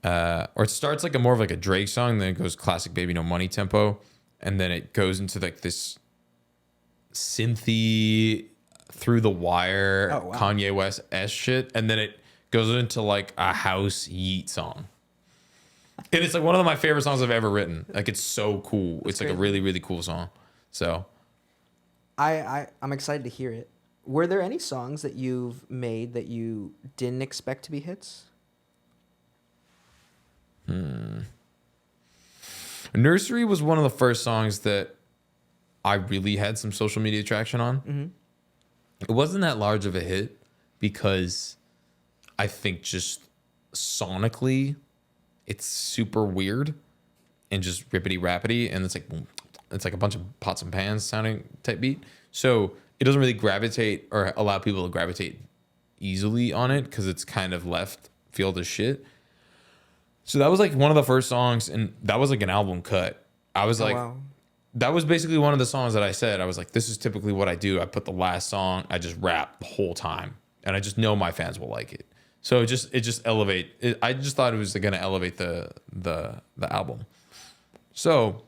Or it starts like more of like a Drake song, then it goes classic Bbno Money tempo, and then it goes into like this synthy through the wire Kanye West S shit, and then it goes into like a house yeet song. And it's like one of my favorite songs I've ever written. Like it's so cool. It's like a really, really cool song. So I'm excited to hear it. Were there any songs that you've made that you didn't expect to be hits? Nursery was one of the first songs that I really had some social media traction on. Mm-hmm. It wasn't that large of a hit because I think just sonically it's super weird and just rippity rappity, and it's like a bunch of pots and pans sounding type beat. So it doesn't really gravitate or allow people to gravitate easily on it because it's kind of left field as shit. So that was like one of the first songs, and that was like an album cut. I was like, wow. That was basically one of the songs that I said. I was like, this is typically what I do. I put the last song, I just rap the whole time, and I just know my fans will like it. So it just elevate. I just thought it was going to elevate the album. So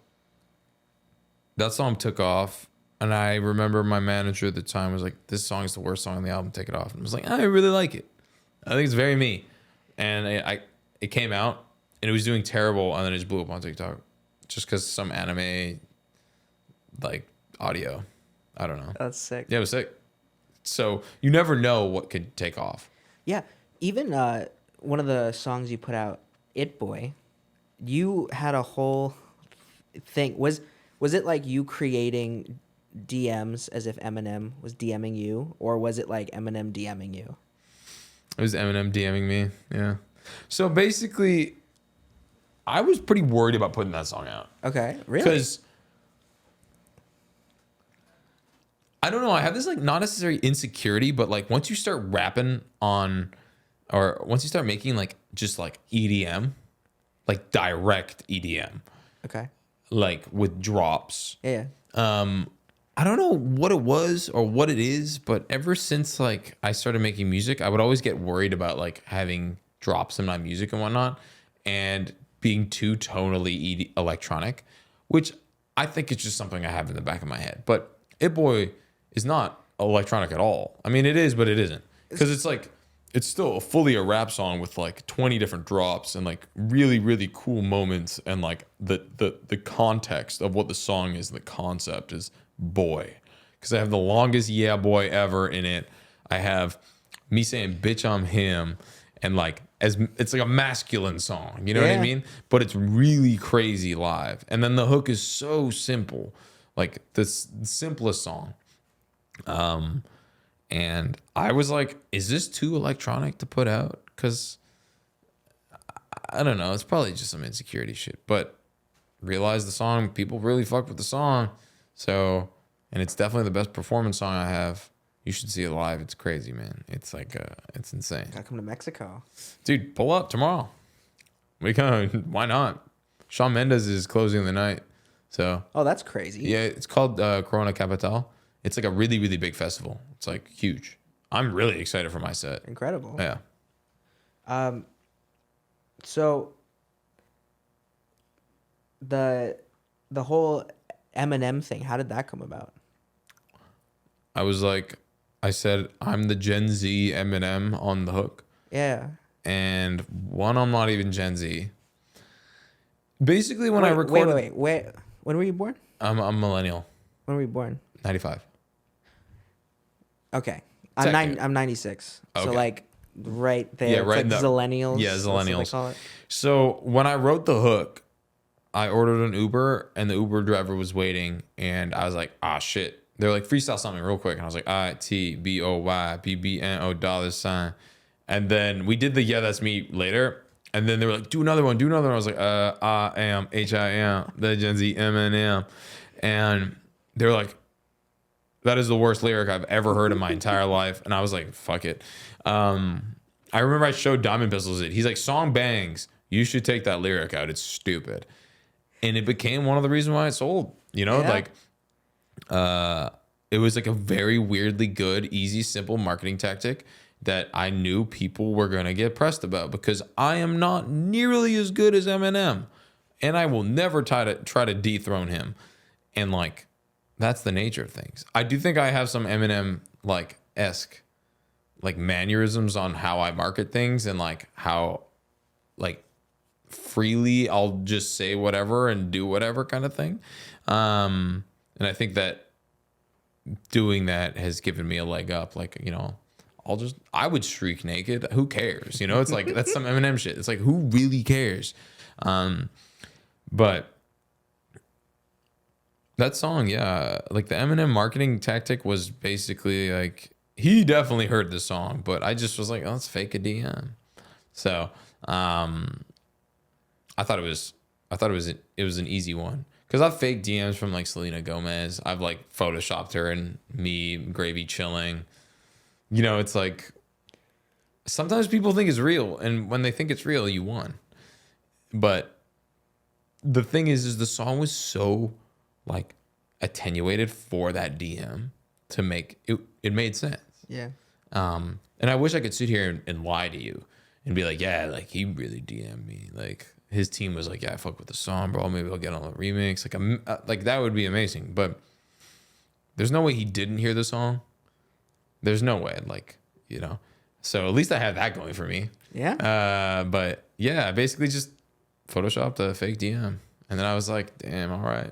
that song took off, and I remember my manager at the time was like, "This song is the worst song on the album. Take it off." And I was like, "I really like it. I think it's very me." And it came out, and it was doing terrible, and then it just blew up on TikTok, just because some anime like audio. I don't know. That's sick. Yeah, it was sick. So you never know what could take off. Yeah. Even one of the songs you put out, It Boy, you had a whole thing. Was it like you creating DMs as if Eminem was DMing you, or was it like Eminem DMing you? It was Eminem DMing me. Yeah. So basically, I was pretty worried about putting that song out. Okay, really? Because I don't know. I have this like not necessarily insecurity, but like once you start rapping on, or once you start making like just like EDM, like direct EDM, Okay. like with drops. Yeah. I don't know what it was or what it is, but ever since like I started making music, I would always get worried about like having drops in my music and whatnot, and being too tonally electronic, which I think it's just something I have in the back of my head. But It Boy is not electronic at all. I mean, it is, but it isn't, because it's like it's still fully a rap song with like 20 different drops and like really, really cool moments, and like the context of what the song is, the concept is boy, because I have the longest yeah boy ever in it. I have me saying bitch I'm him, and like as it's like a masculine song, you know what I mean? But it's really crazy live, and then the hook is so simple, like this simplest song. And I was like, is this too electronic to put out? Because I don't know, it's probably just some insecurity shit. But realized the song, people really fucked with the song. So, and it's definitely the best performance song I have. You should see it live. It's crazy, man. It's like, it's insane. Gotta come to Mexico. Dude, pull up tomorrow. Why not? Shawn Mendes is closing the night. So, Oh, that's crazy. yeah, it's called Corona Capital. It's like a really, really big festival. It's like huge. I'm really excited for my set. Incredible. Yeah. So the whole Eminem thing, how did that come about? I said, I'm the Gen Z Eminem on the hook. Yeah. And one, I'm not even Gen Z. Basically, when I Wait, recorded... wait. When were you born? I'm millennial. When were you born? 95. Okay. Technically. I'm 96. So Okay. like right there. Yeah, It's right like in the- Zillennials. Yeah, that's what they Zillennials. call it. So when I wrote the hook, I ordered an Uber and the Uber driver was waiting. And I was like, ah, shit. They're like, freestyle something real quick. And I was like, ITBOYBBNO $. And then we did the Yeah, That's Me later. And then they were like, do another one. I was like, I am HIM, the Gen Z Eminem. And they were like, that is the worst lyric I've ever heard in my entire life. And I was like, fuck it. I remember I showed Diamond Pistols it. He's like, song bangs. You should take that lyric out. It's stupid. And it became one of the reasons why it sold. You know, Yeah. like, it was like a very weirdly good, easy, simple marketing tactic that I knew people were going to get pressed about because I am not nearly as good as Eminem. And I will never try to dethrone him. And like, that's the nature of things. I do think I have some Eminem like esque like mannerisms on how I market things and like how like freely I'll just say whatever and do whatever kind of thing. And I think that doing that has given me a leg up. Like, you know, I would streak naked. Who cares? You know, it's like, that's some Eminem shit. It's like, who really cares? But that song, yeah, like the Eminem marketing tactic was basically like, he definitely heard the song, but I just was like, oh, let's fake a DM. So, I thought it was an easy one. Cause I've faked DMs from like Selena Gomez. I've like photoshopped her and me gravy chilling. You know, it's like sometimes people think it's real, and when they think it's real, you won. But the thing is the song was so like attenuated for that DM to make it. It made sense. Yeah. And I wish I could sit here and lie to you and be like, yeah, like he really DM'd me. Like his team was like, yeah, I fuck with the song, bro. Maybe I'll get on the remix. Like that would be amazing. But there's no way he didn't hear the song. There's no way, like, you know. So at least I had that going for me. Yeah. But yeah, I basically just photoshopped a fake DM. And then I was like, damn, all right.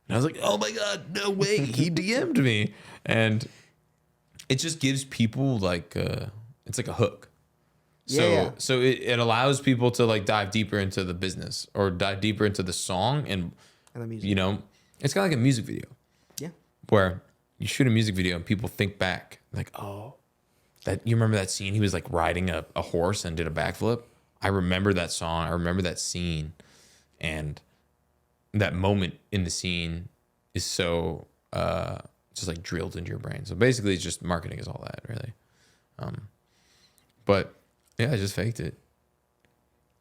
And I was like, oh my God, no way. He DM'd me. And it just gives people like, it's like a hook. So, Yeah. so it allows people to like dive deeper into the business or dive deeper into the song. And, And the music. you know, it's kind of like a music video Yeah. where you shoot a music video and people think back like, oh, that you remember that scene? He was like riding a horse and did a backflip. I remember that song. I remember that scene. And that moment in the scene is so just like drilled into your brain. So basically it's just marketing is all that really. But yeah, I just faked it.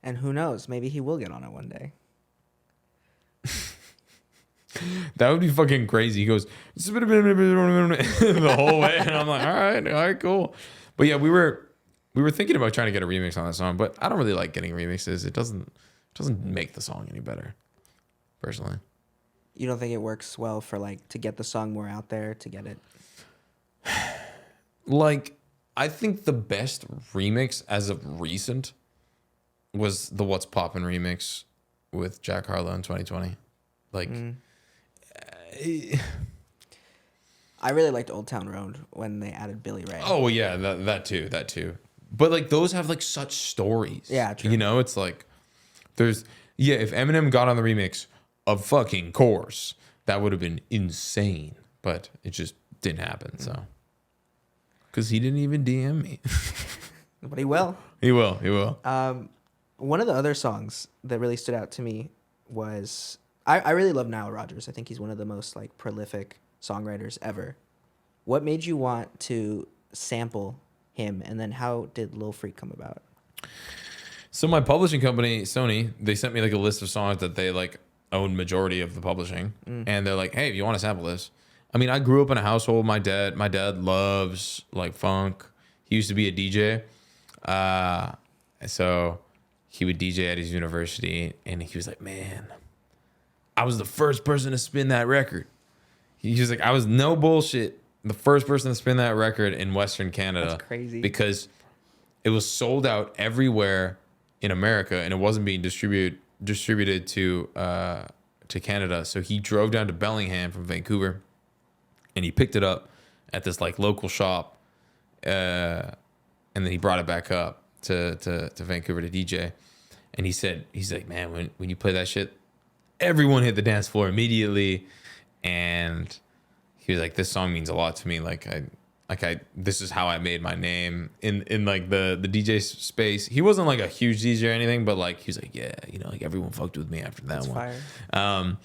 And who knows? Maybe he will get on it one day. That would be fucking crazy. He goes the whole way, and I'm like, all right, cool. But yeah, we were thinking about trying to get a remix on that song, but I don't really like getting remixes. It doesn't make the song any better, personally. You don't think it works well for like to get the song more out there, to get it? Like, I think the best remix as of recent was the What's Poppin' remix with Jack Harlow in 2020. Like, I really liked Old Town Road when they added Billy Ray. oh yeah, that too. But like those have like such stories. Yeah, true. You know, it's like if Eminem got on the remix of fucking Course, that would have been insane. But it just didn't happen. So, because he didn't even DM me. But he will. He will. One of the other songs that really stood out to me was I really love Nile Rodgers. I think he's one of the most like prolific songwriters ever. What made you want to sample him, and then how did Lil Freak come about? So my publishing company, Sony, they sent me like a list of songs that they like own majority of the publishing, and they're like, "Hey, if you want to sample this." I mean, I grew up in a household. My dad loves like funk. He used to be a DJ, so he would DJ at his university, and he was like, "Man, I was the first person to spin that record." He was like, "I was no bullshit, the first person to spin that record in Western Canada." That's crazy. Because it was sold out everywhere in America, and it wasn't being distributed to Canada. So he drove down to Bellingham from Vancouver, and he picked it up at this like local shop, and then he brought it back up to Vancouver to DJ. And he's like, "Man, when you play that shit, everyone hit the dance floor immediately." And he was like, "This song means a lot to me. This is how I made my name in like the DJ space." He wasn't like a huge DJ or anything, but like he was like, "Yeah, like everyone fucked with me after that That's one." fire.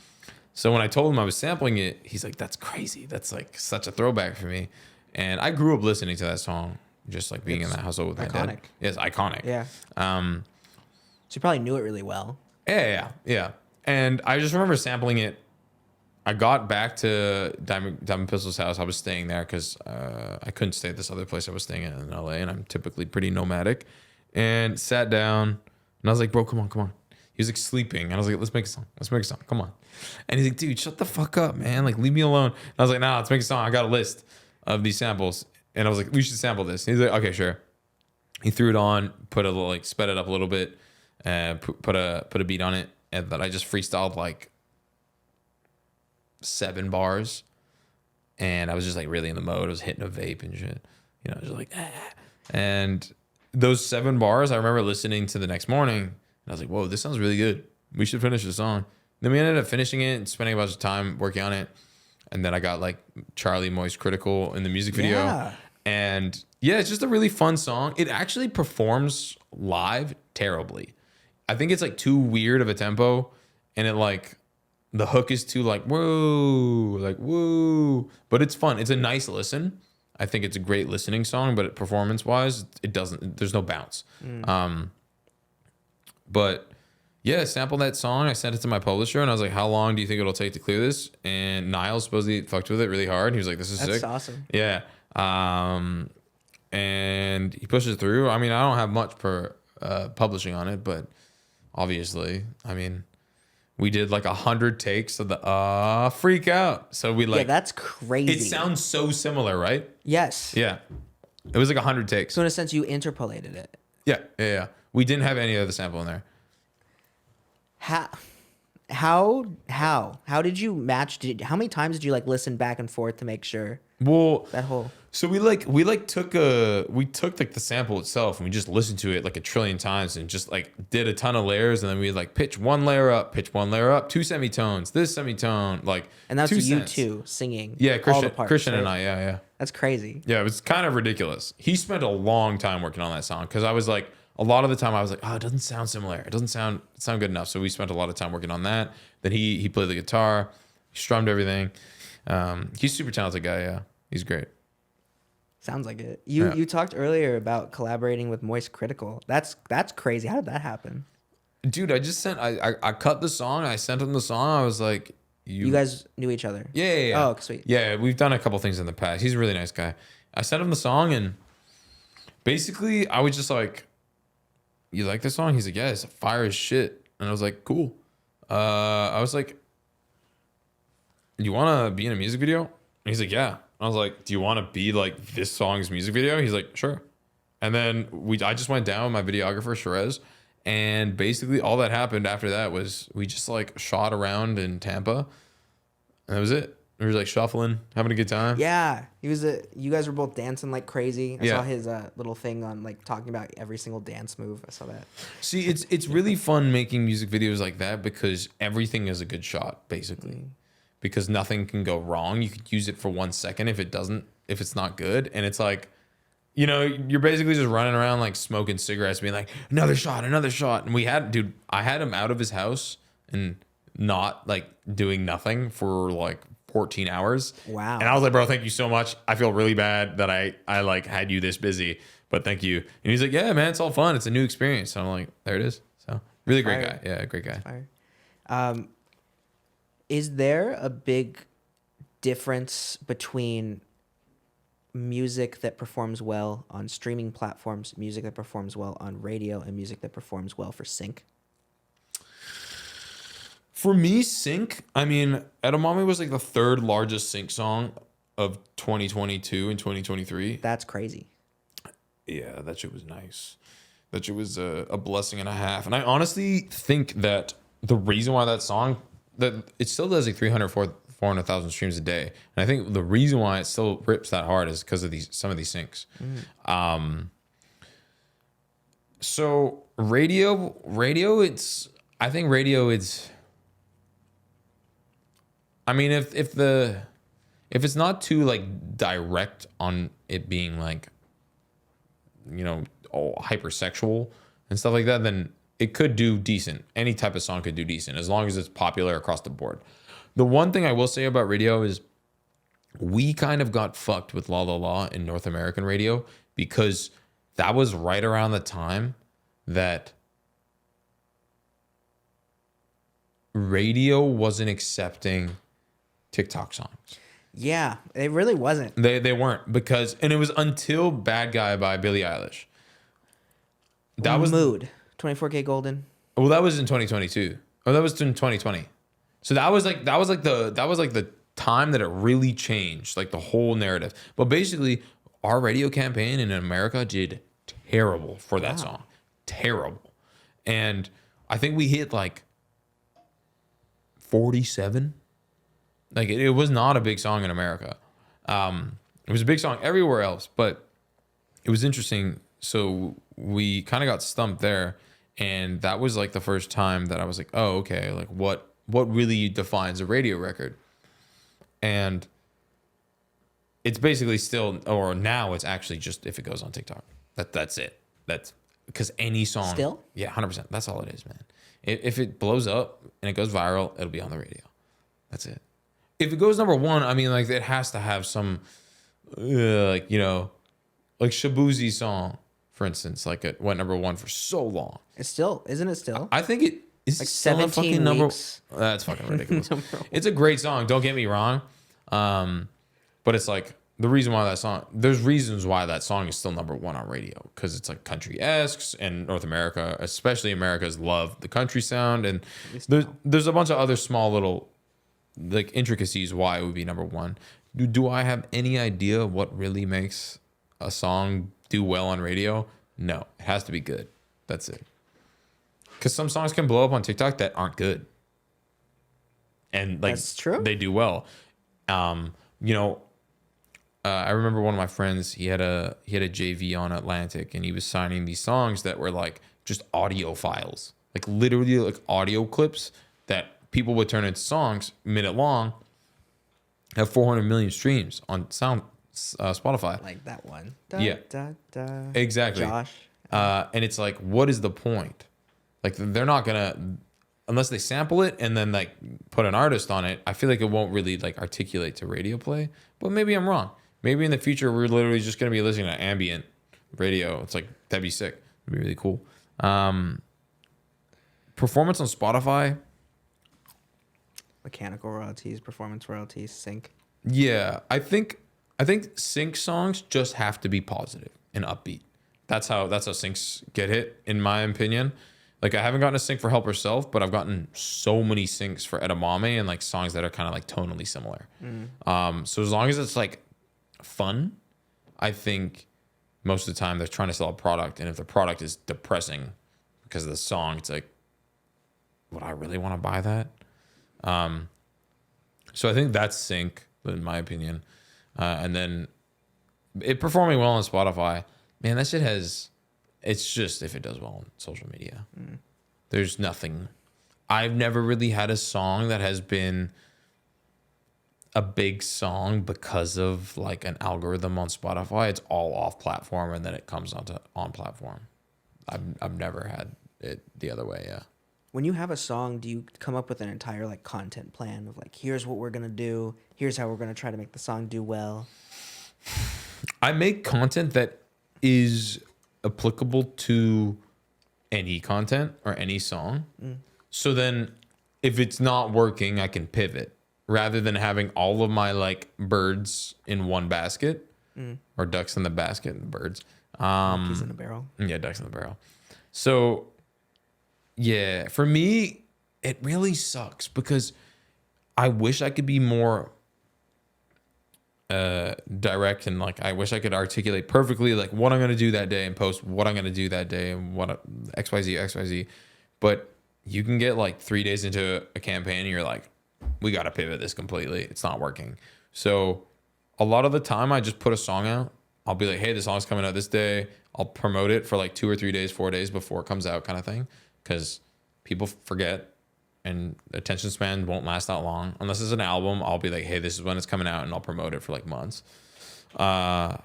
So when I told him I was sampling it, he's like, "That's crazy. That's like such a throwback for me." And I grew up listening to that song, just like being in that household with my dad. Iconic. It's iconic. Yeah. So you probably knew it really well. Yeah. And I just remember sampling it. I got back to Diamond Pistol's house. I was staying there because I couldn't stay at this other place I was staying at in LA, and I'm typically pretty nomadic. And sat down, and I was like, "Bro, come on." He was like sleeping, and I was like, "Let's make a song. Come on." And he's like, "Dude, shut the fuck up, man. Like, leave me alone." And I was like, "Nah, let's make a song. I got a list of these samples." And I was like, "We should sample this." And he's like, "Okay, sure." He threw it on, put a little, like, sped it up a little bit, put a beat on it, and then I just freestyled like 7 bars, and I was just like really in the mode. I was hitting a vape and shit, just like And those 7 bars, I remember listening to the next morning, and I was like, "Whoa, this sounds really good. We should finish the song." Then we ended up finishing it and spending a bunch of time working on it, and then I got like Charlie Moist Critical in the music video. Yeah. And yeah, it's just a really fun song. It actually performs live terribly. I think it's like too weird of a tempo, and it like the hook is too like whoa, but it's fun. It's a nice listen. I think it's a great listening song, but performance wise, it doesn't. There's no bounce. But yeah, I sampled that song. I sent it to my publisher, and I was like, "How long do you think it'll take to clear this?" And Nile supposedly fucked with it really hard. He was like, "This is That's sick." awesome. Yeah. And he pushes it through. I mean, I don't have much per publishing on it, but obviously, I mean, we did like 100 takes of the freak out. So we like, Yeah, that's crazy. it sounds so similar, right? Yes. Yeah. It was like 100 takes. So in a sense, you interpolated it. Yeah. We didn't have any other sample in there. How did you match? How many times did you like listen back and forth to make sure Well, that whole? so we took like the sample itself, and we just listened to it like a trillion times, and just like did a ton of layers, and then we like pitch one layer up, 2 semitones, this semitone, like, And that's 2 you cents. two singing. Yeah, all the Christian parts, and right? I, yeah. That's crazy. Yeah, it was kind of ridiculous. He spent a long time working on that song, because I was like, a lot of the time I was like, "Oh, it doesn't sound similar. It doesn't sound good enough." So we spent a lot of time working on that. Then he played the guitar, he strummed everything. He's a super talented guy. Yeah, he's great. Sounds like it. You talked earlier about collaborating with Moist Critical. That's crazy. How did that happen? Dude, I cut the song. I sent him the song. I was like, You guys knew each other. Yeah. Oh, sweet. Yeah, we've done a couple things in the past. He's a really nice guy. I sent him the song, and basically I was just like, "You like this song?" He's like, "Yeah, it's fire as shit." And I was like, "Cool." I was like, "You want to be in a music video?" And he's like, "Yeah." I was like, "Do you want to be like this song's music video?" He's like, "Sure." And then I just went down with my videographer, Sherez, and basically all that happened after that was we just like shot around in Tampa, and that was it. We were like shuffling, having a good time. Yeah, you guys were both dancing like crazy. I Yeah. saw his little thing on like talking about every single dance move. I saw that. See, it's really fun making music videos like that, because everything is a good shot, basically. Because nothing can go wrong. You could use it for 1 second if it's not good. And it's like, you're basically just running around like smoking cigarettes, being like, another shot. And I had him out of his house, and not like doing nothing for like 14 hours. Wow. And I was like, bro, thank you so much. I feel really bad that I like had you this busy, but thank you. And he's like, yeah, man, it's all fun. It's a new experience. And I'm like, there it is. So really great guy. Yeah, great guy. Fire. Is there a big difference between music that performs well on streaming platforms, music that performs well on radio, and music that performs well for sync? For me, sync, I mean, Edamame was like the third largest sync song of 2022 and 2023. That's crazy. Yeah, that shit was nice. That shit was a blessing and a half. And I honestly think that the reason why that song, that it still does like 400,000 streams a day. And I think the reason why it still rips that hard is because of some of these syncs. So radio, I think radio it's, I mean, if it's not too like direct on it being like, you know, all hypersexual and stuff like that, then it could do decent. Any type of song could do decent as long as it's popular across the board. The one thing I will say about radio is we kind of got fucked with La La La in North American radio because that was right around the time that radio wasn't accepting TikTok songs. Yeah, it really wasn't. They weren't because, and it was until Bad Guy by Billie Eilish. That was Mood. 24K Golden. Well, that was in 2022. Oh, that was in 2020. So that was like the time that it really changed, like the whole narrative. But basically, our radio campaign in America did terrible for that song. Terrible. And I think we hit like 47. Like it was not a big song in America. It was a big song everywhere else, but it was interesting. So we kind of got stumped there, and that was like the first time that I was like, oh, okay, like what really defines a radio record? And it's basically still, or now it's actually just if it goes on TikTok. That's it. That's because any song. Still? Yeah, 100%. That's all it is, man. If it blows up and it goes viral, it'll be on the radio. That's it. If it goes number one, I mean, like it has to have some, like, you know, like Shabuzi's song, for instance, like it went number one for so long. It's still, isn't it still? I think it is Like still a 17 fucking number. weeks. That's fucking ridiculous. It's a great song. Don't get me wrong. But it's like the reason why that song, there's reasons why that song is still number one on radio because it's like country-esque, and North America, especially America's, love the country sound. And there's a bunch of other small little like intricacies why it would be number one. Do I have any idea what really makes a song do well on radio? No, it has to be good. That's it. Because some songs can blow up on TikTok that aren't good, and like That's true. they do well. You know, I remember one of my friends. He had a JV on Atlantic, and he was signing these songs that were like just audio files, like literally like audio clips that people would turn into songs, minute long, have 400 million streams on Spotify. Like that one. Yeah. Exactly. Josh. And it's like, what is the point? Like, they're not gonna, unless they sample it and then like put an artist on it. I feel like it won't really like articulate to radio play. But maybe I'm wrong. Maybe in the future we're literally just gonna be listening to ambient radio. It's like, that'd be sick. It'd be really cool. Performance on Spotify. Mechanical royalties, performance royalties, sync. Yeah, I think sync songs just have to be positive and upbeat. That's how syncs get hit, in my opinion. Like, I haven't gotten a sync for Help Herself, but I've gotten so many syncs for Edamame and like songs that are kind of like tonally similar. So as long as it's like fun, I think most of the time they're trying to sell a product, and if the product is depressing because of the song, it's like, would I really want to buy that? So I think that's sync, in my opinion. And then it performing well on Spotify, man, that shit has, it's just if it does well on social media. There's nothing. I've never really had a song that has been a big song because of like an algorithm on Spotify. It's all off platform and then it comes onto on platform. I've never had it the other way. Yeah. When you have a song, do you come up with an entire like content plan of like, here's what we're gonna do, here's how we're gonna try to make the song do well? I make content that is applicable to any content or any song. So then if it's not working, I can pivot rather than having all of my like birds in one basket or ducks in the basket and birds. Monkeys in a barrel. Yeah, ducks in the barrel. So yeah, for me, it really sucks because I wish I could be more direct and like I wish I could articulate perfectly like what I'm gonna do that day and post what I'm gonna do that day and what XYZ. But you can get like 3 days into a campaign and you're like, we gotta pivot this completely. It's not working. So a lot of the time I just put a song out. I'll be like, hey, the song's coming out this day. I'll promote it for like 2 or 3 days, 4 days before it comes out kind of thing. Because people forget and attention span won't last that long. Unless it's an album, I'll be like, hey, this is when it's coming out, and I'll promote it for like months. But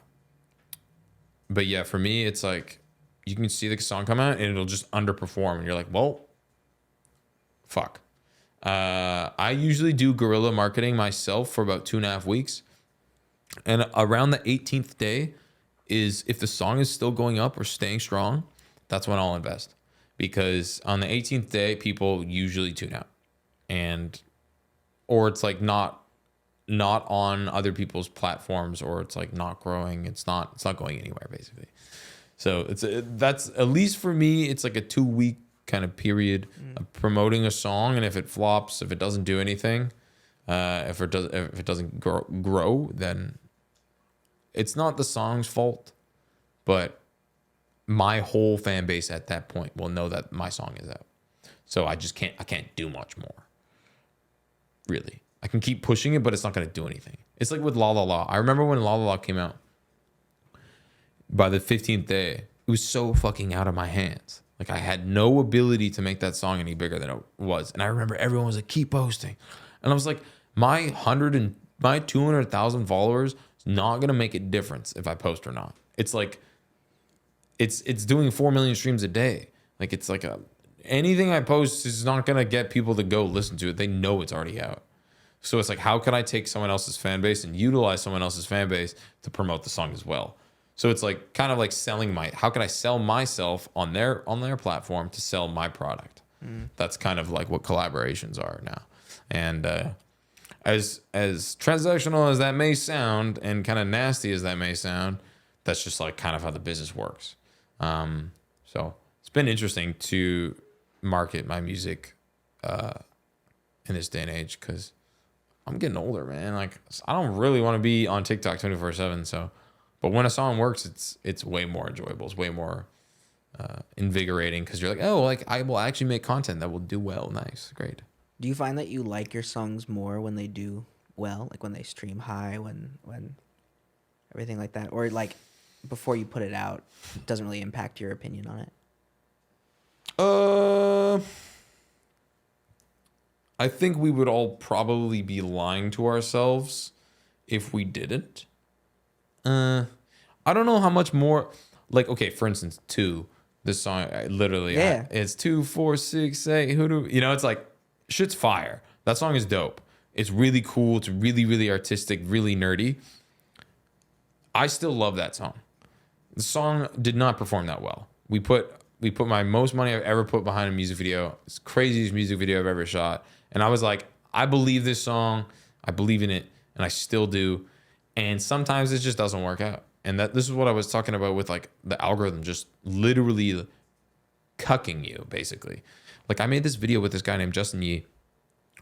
yeah, for me, it's like you can see the song come out and it'll just underperform. And you're like, well, fuck. I usually do guerrilla marketing myself for about 2.5 weeks. And around the 18th day is if the song is still going up or staying strong, that's when I'll invest. Because on the 18th day, people usually tune out, or it's like not on other people's platforms, or it's like not growing. It's not going anywhere basically. So that's at least for me. It's like a 2-week kind of period of promoting a song, and if it flops, if it doesn't do anything, if it doesn't grow, then it's not the song's fault, but my whole fan base at that point will know that my song is out. So I can't do much more. Really. I can keep pushing it, but it's not going to do anything. It's like with La La La. I remember when La La La came out, by the 15th day, it was so fucking out of my hands. Like I had no ability to make that song any bigger than it was. And I remember everyone was like, keep posting. And I was like, my 200,000 followers is not going to make a difference if I post or not. It's like, it's doing 4 million streams a day. Like it's like anything I post is not gonna get people to go listen to it. They know it's already out. So it's like, how can I take someone else's fan base and utilize someone else's fan base to promote the song as well? So it's like kind of like how can I sell myself on their platform to sell my product? That's kind of like what collaborations are now. And as transactional as that may sound and kind of nasty as that may sound, that's just like kind of how the business works. So it's been interesting to market my music in this day and age because I'm getting older, man. Like I don't really want to be on TikTok 24/7. So, but when a song works, it's way more enjoyable. It's way more invigorating because you're like, oh, like I will actually make content that will do well. Nice, great. Do you find that you like your songs more when they do well, like when they stream high, when everything like that, or like before you put it out, it doesn't really impact your opinion on it? I think we would all probably be lying to ourselves if we didn't. I don't know how much more. Like, okay, for instance, this song, it's 2, 4, 6, 8. It's like shit's fire. That song is dope. It's really cool. It's really, really artistic, really nerdy. I still love that song. The song did not perform that well. We put my most money I've ever put behind a music video. It's the craziest music video I've ever shot. And I was like, I believe this song. I believe in it. And I still do. And sometimes it just doesn't work out. And this is what I was talking about with like the algorithm just literally cucking you, basically. Like I made this video with this guy named Justin Yee.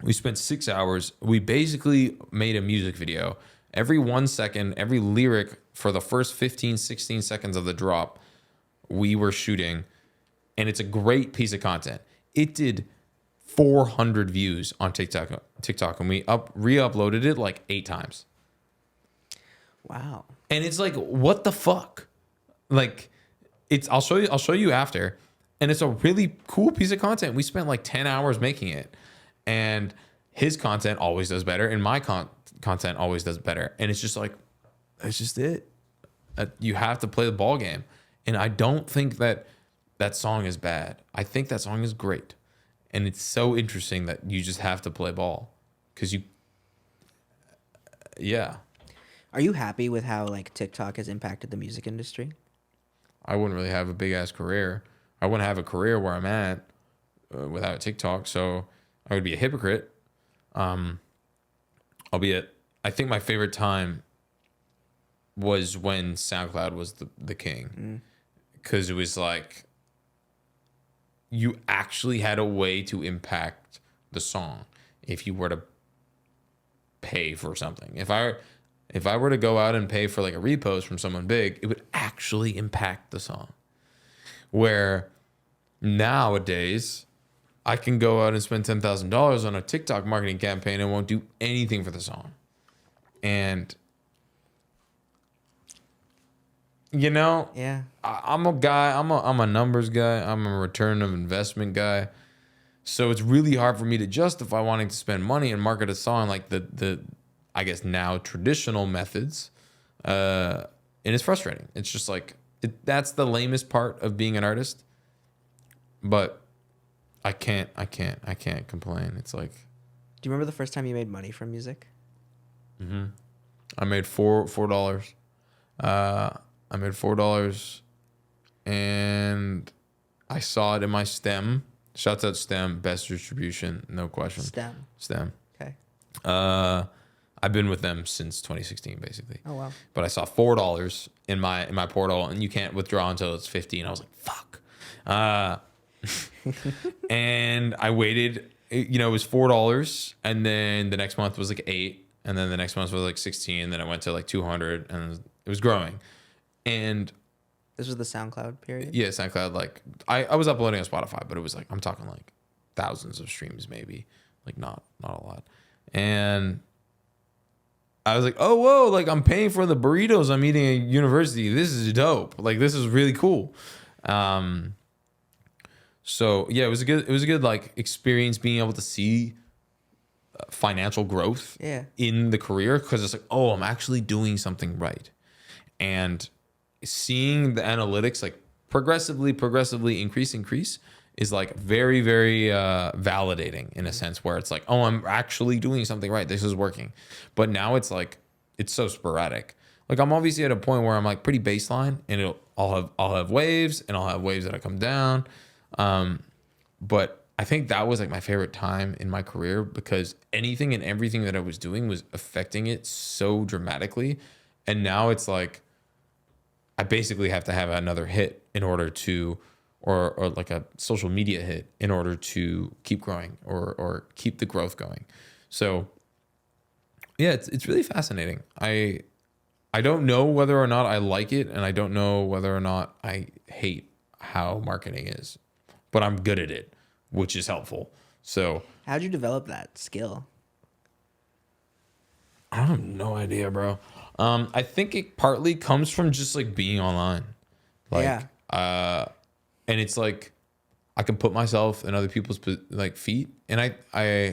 We spent 6 hours. We basically made a music video. Every 1 second, every lyric for the first 15, 16 seconds of the drop, we were shooting. And it's a great piece of content. It did 400 views on TikTok, and we re-uploaded it like 8 times. Wow. And it's like, what the fuck? Like, I'll show you after. And it's a really cool piece of content. We spent like 10 hours making it. And his content always does better, and my content always does better. And it's just like, that's just it. You have to play the ball game. And I don't think that song is bad. I think that song is great. And it's so interesting that you just have to play ball because yeah. Are you happy with how like TikTok has impacted the music industry? I wouldn't really have a big ass career. I wouldn't have a career where I'm at without TikTok. So I would be a hypocrite. Albeit, I think my favorite time was when SoundCloud was the king, because it was like you actually had a way to impact the song if you were to pay for something. If I were to go out and pay for like a repost from someone big, it would actually impact the song. Where nowadays, I can go out and spend $10,000 on a TikTok marketing campaign and won't do anything for the song. And, you know, Yeah. I'm a guy, I'm a numbers guy, I'm a return of investment guy. So it's really hard for me to justify wanting to spend money and market a song like the I guess now traditional methods. And it's frustrating. It's just like, that's the lamest part of being an artist. But I can't complain. It's like, Do you remember the first time you made money from music? I made $4. I made $4 and I saw it in my stem. Shouts out Stem, best distribution, no question. Stem. Okay. I've been with them since 2016, basically. Oh wow. But I saw $4 in my portal, and you can't withdraw until it's 50. And I was like, fuck. And I waited. It was $4, and then the next month was like $8, and then the next month was like 16. And then it went to like 200, and it was growing. And This was the SoundCloud period? yeah, SoundCloud. Like I was uploading on Spotify, but it was like I'm talking like thousands of streams, maybe, like not a lot. And I was like, oh whoa, like I'm paying for the burritos I'm eating at university. This is dope. Like this is really cool. So yeah, it was a good like experience being able to see financial growth in the career, because it's like, oh, I'm actually doing something right. And seeing the analytics like progressively increase is like very, very validating in a sense, where it's like, oh, I'm actually doing something right. This is working. But now it's like, it's so sporadic. Like I'm obviously at a point where I'm like pretty baseline, and I'll have waves, and I'll have waves that I come down. But I think that was like my favorite time in my career, because anything and everything that I was doing was affecting it so dramatically. And now it's like, I basically have to have another hit in order to, or like a social media hit in order to keep growing or keep the growth going. So yeah, it's really fascinating. I don't know whether or not I like it, and I don't know whether or not I hate how marketing is, but I'm good at it, which is helpful. So How'd you develop that skill? I have no idea, bro. I think it partly comes from just like being online. Like, and it's like I can put myself in other people's like feet, and I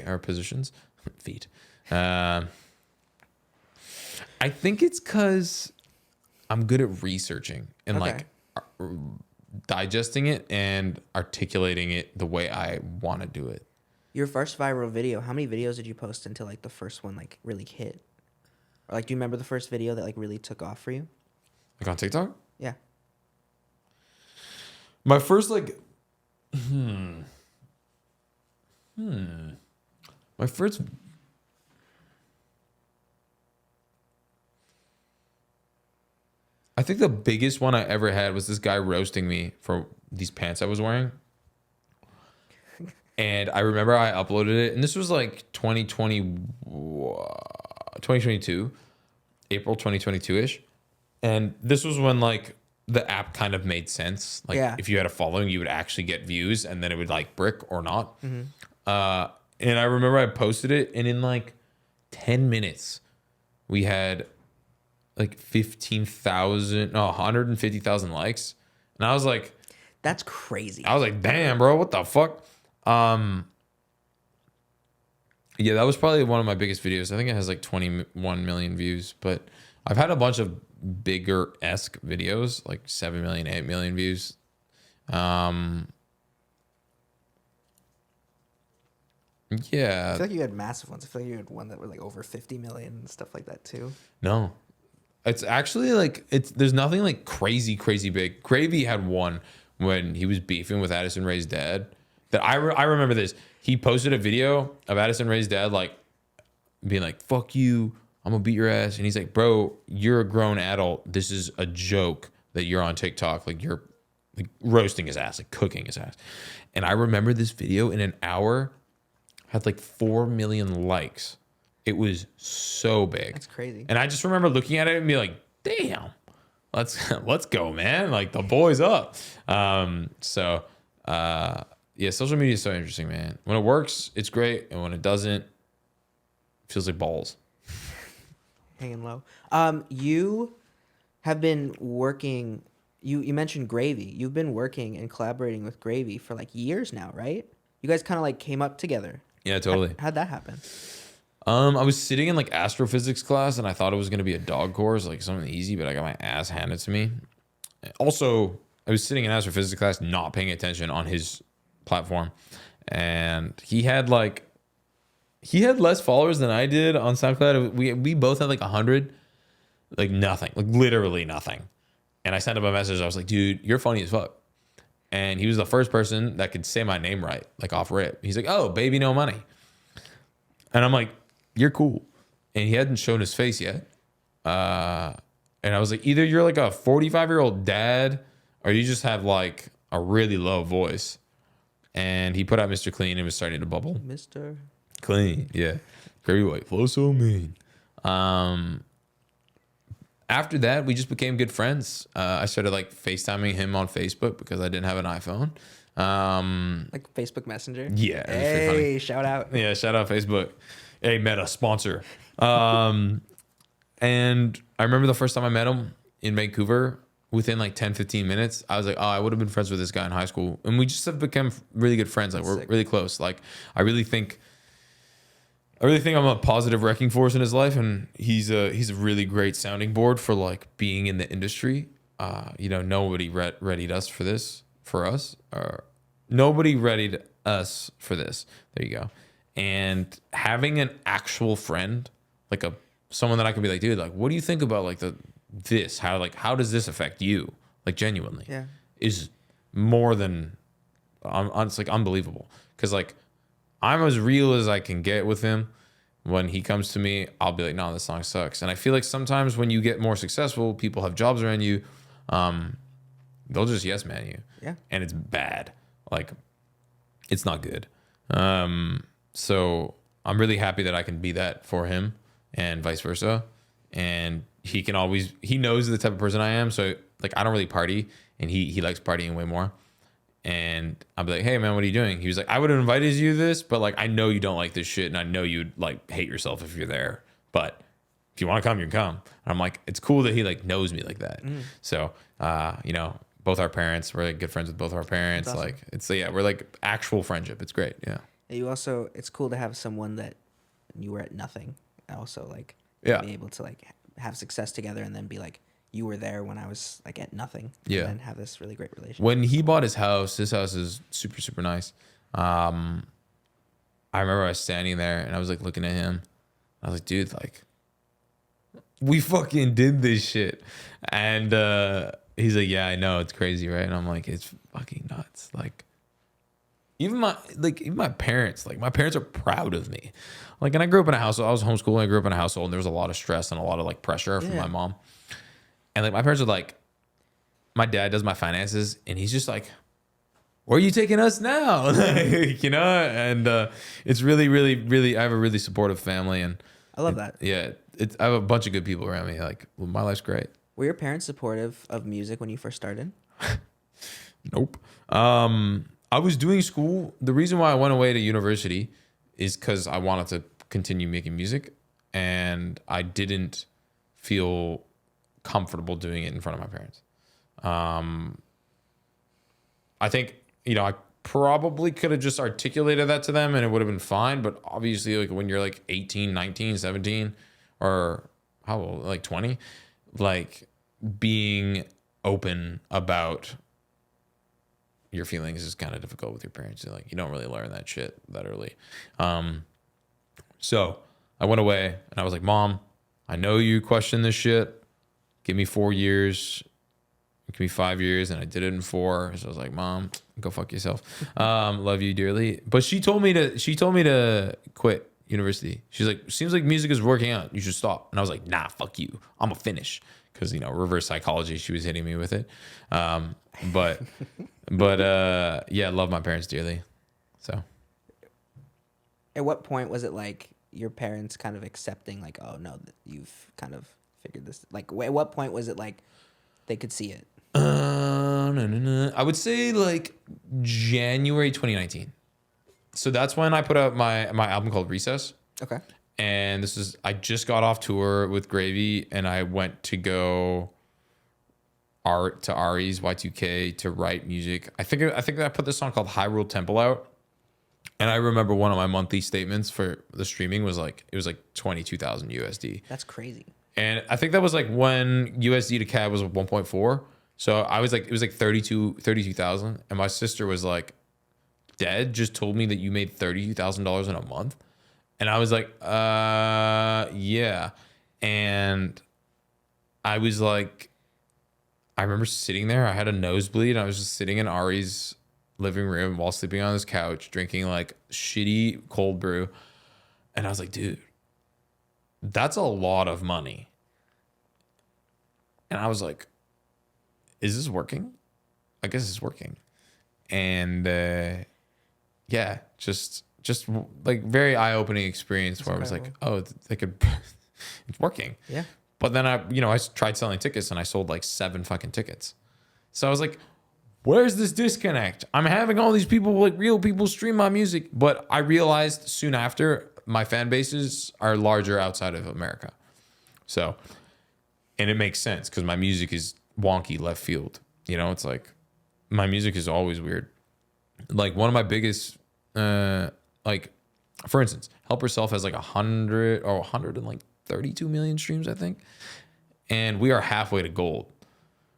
or positions, feet. I think it's because I'm good at researching and like digesting it and articulating it the way I want to do it. Your first viral video, how many videos did you post until like the first one like really hit? Or like, do you remember the first video that like really took off for you? Like on TikTok? Yeah. My first like, my first. I think the biggest one I ever had was this guy roasting me for these pants I was wearing. And I remember I uploaded it, and this was like 2022, April 2022-ish. And this was when like the app kind of made sense. Like if you had a following, you would actually get views, and then it would like brick or not. And I remember I posted it, and in like 10 minutes, we had like 150,000 likes. And I was like, that's crazy. I was like, damn, bro, what the fuck? Yeah, that was probably one of my biggest videos. I think it has like 21 million views, but I've had a bunch of bigger-esque videos, like 7 million, 8 million views. Yeah. I feel like you had massive ones. I feel like you had one that were like over 50 million and stuff like that too. No. It's actually like there's nothing like crazy big. Gravy had one when he was beefing with Addison Rae's dad. That I remember this. He posted a video of Addison Rae's dad like being like, "Fuck you, I'm gonna beat your ass," and he's like, "Bro, you're a grown adult. This is a joke that you're on TikTok. Like you're like roasting his ass, like cooking his ass." And I remember this video in an hour had like 4 million likes. It was so big. That's crazy. And I just remember looking at it and be like, damn, let's go, man. Like the boy's up. Yeah, social media is so interesting, man. When it works, it's great. And when it doesn't, it feels like balls. Hanging low. You have been working, you mentioned Gravy. You've been working and collaborating with Gravy for like years now, right? You guys kind of like came up together. Yeah, totally. How'd that happen? I was sitting in like astrophysics class and I thought it was going to be a dog course, like something easy, but I got my ass handed to me. Also, I was sitting in astrophysics class, not paying attention on his platform. And he had less followers than I did on SoundCloud. We both had like 100, like nothing, like literally nothing. And I sent him a message. I was like, dude, you're funny as fuck. And he was the first person that could say my name right, like off rip. He's like, oh, Bbno money. And I'm like, you're cool. And he hadn't shown his face yet. And I was like, either you're like a 45-year-old dad or you just have like a really low voice. And he put out Mr. Clean and was starting to bubble. Mr. Clean, yeah. Very white, flow so mean. After that, we just became good friends. I started like FaceTiming him on Facebook because I didn't have an iPhone. Like Facebook Messenger? Yeah. It was pretty funny. Hey, shout out. Yeah, shout out Facebook. Hey, Meta, sponsor. And I remember the first time I met him in Vancouver, within like 10, 15 minutes, I was like, oh, I would have been friends with this guy in high school. And we just have become really good friends. Like, we're sick. really close. Like, I really think I'm a positive wrecking force in his life, and he's a really great sounding board for like being in the industry. Nobody readied us for this, for us. Nobody readied us for this. There you go. And having an actual friend, like someone that I can be like, dude, like, what do you think about like this? How does this affect you? Like genuinely, Yeah. is more than, it's like unbelievable. Cause like I'm as real as I can get with him. When he comes to me, I'll be like, no, this song sucks. And I feel like sometimes when you get more successful, people have jobs around you, they'll just yes man you. Yeah. And it's bad. Like it's not good. So I'm really happy that I can be that for him and vice versa. And he knows the type of person I am. So like, I don't really party and he likes partying way more. And I'll be like, hey man, what are you doing? He was like, I would have invited you to this, but like, I know you don't like this shit. And I know you'd like hate yourself if you're there, but if you want to come, you can come. And I'm like, it's cool that he like knows me like that. So, both our parents, we're like good friends with both our parents. That's awesome. Like, we're like actual friendship. It's great. Yeah. It's cool to have someone that you were at nothing. Also, like, Yeah. be able to like have success together and then be like, you were there when I was like at nothing. Yeah. And then have this really great relationship. When he bought his house is super, super nice. I remember I was standing there and I was like looking at him. I was like, dude, like, we fucking did this shit. And he's like, yeah, I know, it's crazy, right? And I'm like, it's fucking nuts. Like, even my parents, like my parents are proud of me. Like, and I grew up in a household, I was homeschooling, I grew up in a household and there was a lot of stress and a lot of like pressure from my mom. And like my parents are like, my dad does my finances and he's just like, where are you taking us now? Like, and it's really, really, really, I have a really supportive family and I love that. Yeah. I have a bunch of good people around me. Like, well, my life's great. Were your parents supportive of music when you first started? Nope. I was doing school. The reason why I went away to university is because I wanted to continue making music and I didn't feel comfortable doing it in front of my parents. I think, I probably could have just articulated that to them and it would have been fine. But obviously, like when you're like 18, 19, 17, or how old, like 20, like being open about your feelings is kind of difficult with your parents. Like you don't really learn that shit that early. So I went away and I was like, Mom, I know you question this shit. Give me 4 years. Give me 5 years. And I did it in 4. So I was like, Mom, go fuck yourself. Love you dearly. But she told me to quit university. She's like, seems like music is working out. You should stop. And I was like, nah, fuck you. I'm gonna finish. Because, reverse psychology, she was hitting me with it. But yeah, I love my parents dearly. So. At what point was it like your parents kind of accepting, like, oh no, you've kind of figured this? Like, at what point was it like they could see it? No. I would say like January 2019. So that's when I put out my album called Recess. Okay. And I just got off tour with Gravy, and I went to go to Ari's Y2K to write music. I think I put this song called Hyrule Temple out. And I remember one of my monthly statements for the streaming was like, it was like 22,000 USD. That's crazy. And I think that was like when USD to CAD was 1.4. So I was like, it was like 32,000. And my sister was like, Dad just told me that you made $32,000 in a month. And I was like, yeah. And I was like, I remember sitting there, I had a nosebleed. I was just sitting in Ari's living room while sleeping on his couch, drinking like shitty cold brew. And I was like, dude, that's a lot of money. And I was like, is this working? I guess it's working. And yeah, just like very eye-opening experience. That's where incredible. I was like, oh, it's working. Yeah. But then I tried selling tickets and I sold like 7 fucking tickets. So I was like, where's this disconnect? I'm having all these people, like real people, stream my music. But I realized soon after my fan bases are larger outside of America. So, and it makes sense because my music is wonky left field. It's like my music is always weird. Like one of my biggest, like for instance, Help Herself has like 132 million streams, I think. And we are halfway to gold.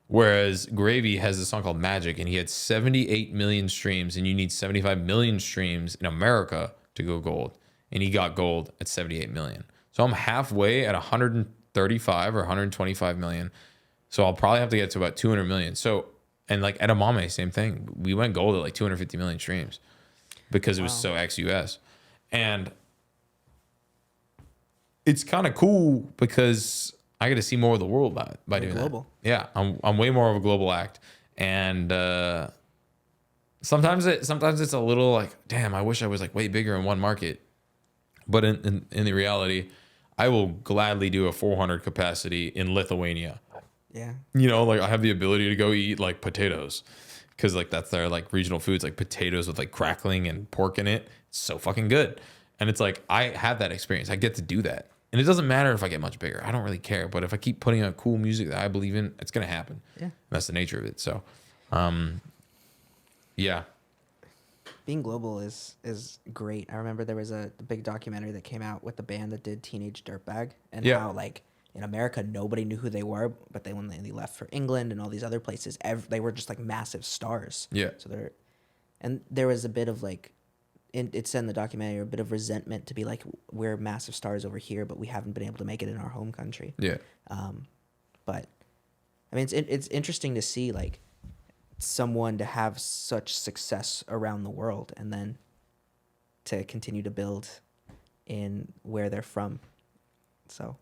Whereas Gravy has a song called Magic, and he had 78 million streams, and you need 75 million streams in America to go gold. And he got gold at 78 million. So I'm halfway at 135 or 125 million. So I'll probably have to get to about 200 million. So, and like Edamame, same thing. We went gold at like 250 million streams because it was so ex-US. And it's kind of cool because I get to see more of the world by doing global. That. Yeah, I'm way more of a global act, and sometimes it's a little like, damn, I wish I was like way bigger in one market. But in the reality, I will gladly do a 400 capacity in Lithuania. Yeah, like I have the ability to go eat like potatoes, because like that's their like regional foods, like potatoes with like crackling and pork in it. It's so fucking good, and it's like I have that experience. I get to do that. And it doesn't matter if I get much bigger. I don't really care. But if I keep putting out cool music that I believe in, it's going to happen. Yeah. And that's the nature of it. So, yeah. Being global is great. I remember there was a big documentary that came out with the band that did Teenage Dirtbag. And how, like, in America, nobody knew who they were. But when they left for England and all these other places, they were just, like, massive stars. Yeah. So there was a bit of, like, it said in the documentary, a bit of resentment to be like, we're massive stars over here, but we haven't been able to make it in our home country. Yeah. But I mean, it's interesting to see like someone to have such success around the world and then to continue to build in where they're from. So,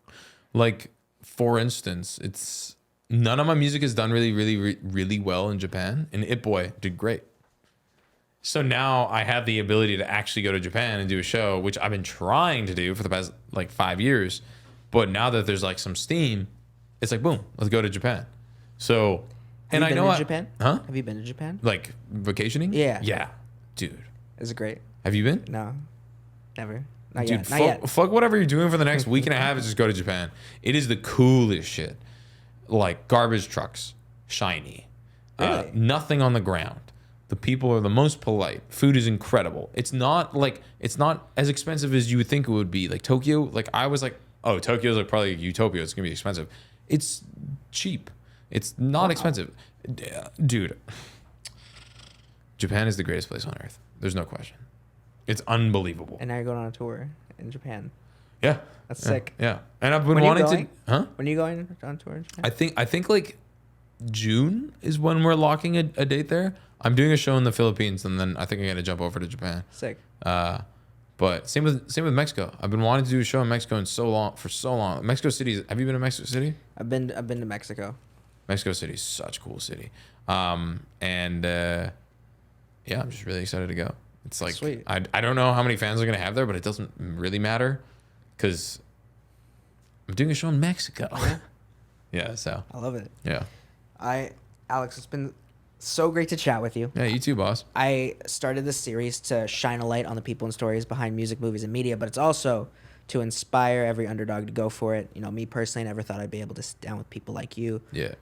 like for instance, it's none of my music is done really well in Japan, and It Boy did great. So now I have the ability to actually go to Japan and do a show, which I've been trying to do for the past like 5 years. But now that there's like some steam, it's like, boom, let's go to Japan. So, have you been to Japan? Huh? Have you been to Japan? Like vacationing? Yeah. Yeah. Dude. Is it great? Have you been? No. Never. Not Dude, yet. Fuck whatever you're doing for the next week and a half and just go to Japan. It is the coolest shit. Like garbage trucks, shiny. Really? Nothing on the ground. The people are the most polite. Food is incredible. It's not as expensive as you would think it would be. Like Tokyo, like I was like, oh, Tokyo's like probably utopia. It's gonna be expensive. It's cheap. It's not expensive, dude. Japan is the greatest place on earth. There's no question. It's unbelievable. And now you're going on a tour in Japan. Yeah. That's Yeah. sick. Yeah. And I've been When are you wanting going? to. Huh? When are you going on tour in Japan? I think like June is when we're locking a date there. I'm doing a show in the Philippines, and then I think I'm gonna jump over to Japan. Sick. But same with Mexico. I've been wanting to do a show in Mexico for so long. Mexico City. Have you been to Mexico City? I've been to Mexico. Mexico City is such a cool city. Yeah, I'm just really excited to go. It's like Sweet. I don't know how many fans are gonna have there, but it doesn't really matter because I'm doing a show in Mexico. Yeah, so I love it. yeah. Alex, it's been so great to chat with you. Yeah, you too, boss. I started this series to shine a light on the people and stories behind music, movies, and media, but it's also to inspire every underdog to go for it. You know, me personally, I never thought I'd be able to sit down with people like you, Yeah.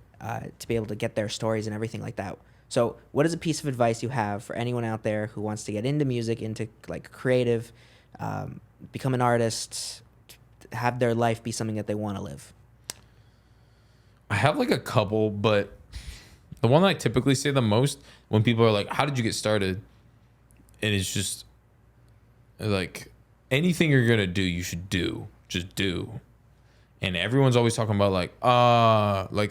to be able to get their stories and everything like that. So, what is a piece of advice you have for anyone out there who wants to get into music, into like creative, become an artist, have their life be something that they want to live? I have like a couple, but the one that I typically say the most when people are like, "How did you get started?" And it's just like anything you're gonna do, you should do. Just do. And everyone's always talking about like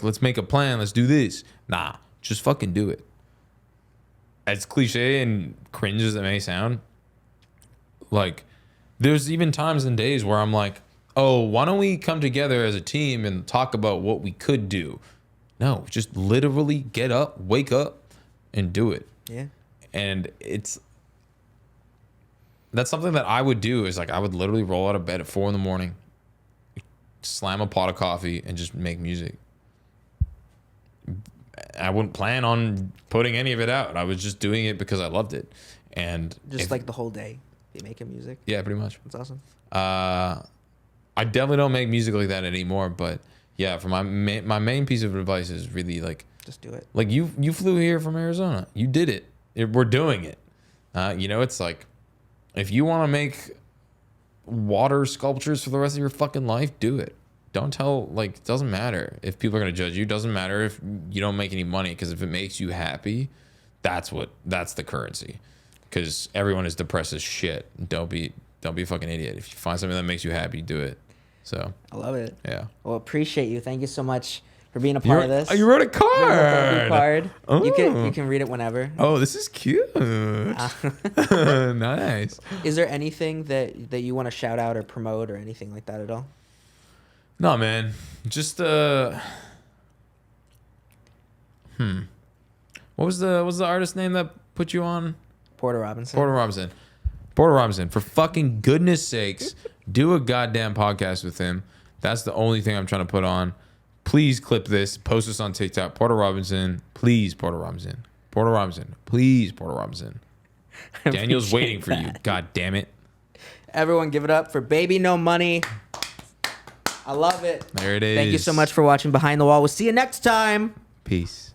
let's make a plan, let's do this. Nah, just fucking do it. As cliche and cringe as it may sound, like there's even times and days where I'm like, oh, why don't we come together as a team and talk about what we could do? No, just literally get up, wake up, and do it. Yeah. And that's something that I would do is like I would literally roll out of bed at 4 a.m, slam a pot of coffee, and just make music. I wouldn't plan on putting any of it out. I was just doing it because I loved it. And Just like the whole day, be making music. yeah, pretty much. That's awesome. I definitely don't make music like that anymore, but yeah, for my main piece of advice is really like Just do it. like you flew here from Arizona. You did it. We're doing it. You know, it's like if you want to make water sculptures for the rest of your fucking life, do it. Don't tell, like, it doesn't matter if people are going to judge you. It doesn't matter if you don't make any money, because if it makes you happy, that's the currency. Because everyone is depressed as shit. Don't be a fucking idiot. If you find something that makes you happy, do it. So I love it. yeah. Well, appreciate you. Thank you so much for being a part of this. Oh, you wrote a Thank you, card. card. You Oh. can read it whenever. Oh, this is cute. Nice. Is there anything that you want to shout out or promote or anything like that at all? No, man. Just what was the artist name that put you on? Porter Robinson. Porter Robinson. For fucking goodness sakes, do a goddamn podcast with him. That's the only thing I'm trying to put on. Please clip this. Post this on TikTok. Porter Robinson. Please, Porter Robinson. Porter Robinson. Please, Porter Robinson. Daniel's waiting for you. God damn it. Everyone give it up for Bbno Money. I love it. There it is. Thank you so much for watching Behind the Wall. We'll see you next time. Peace.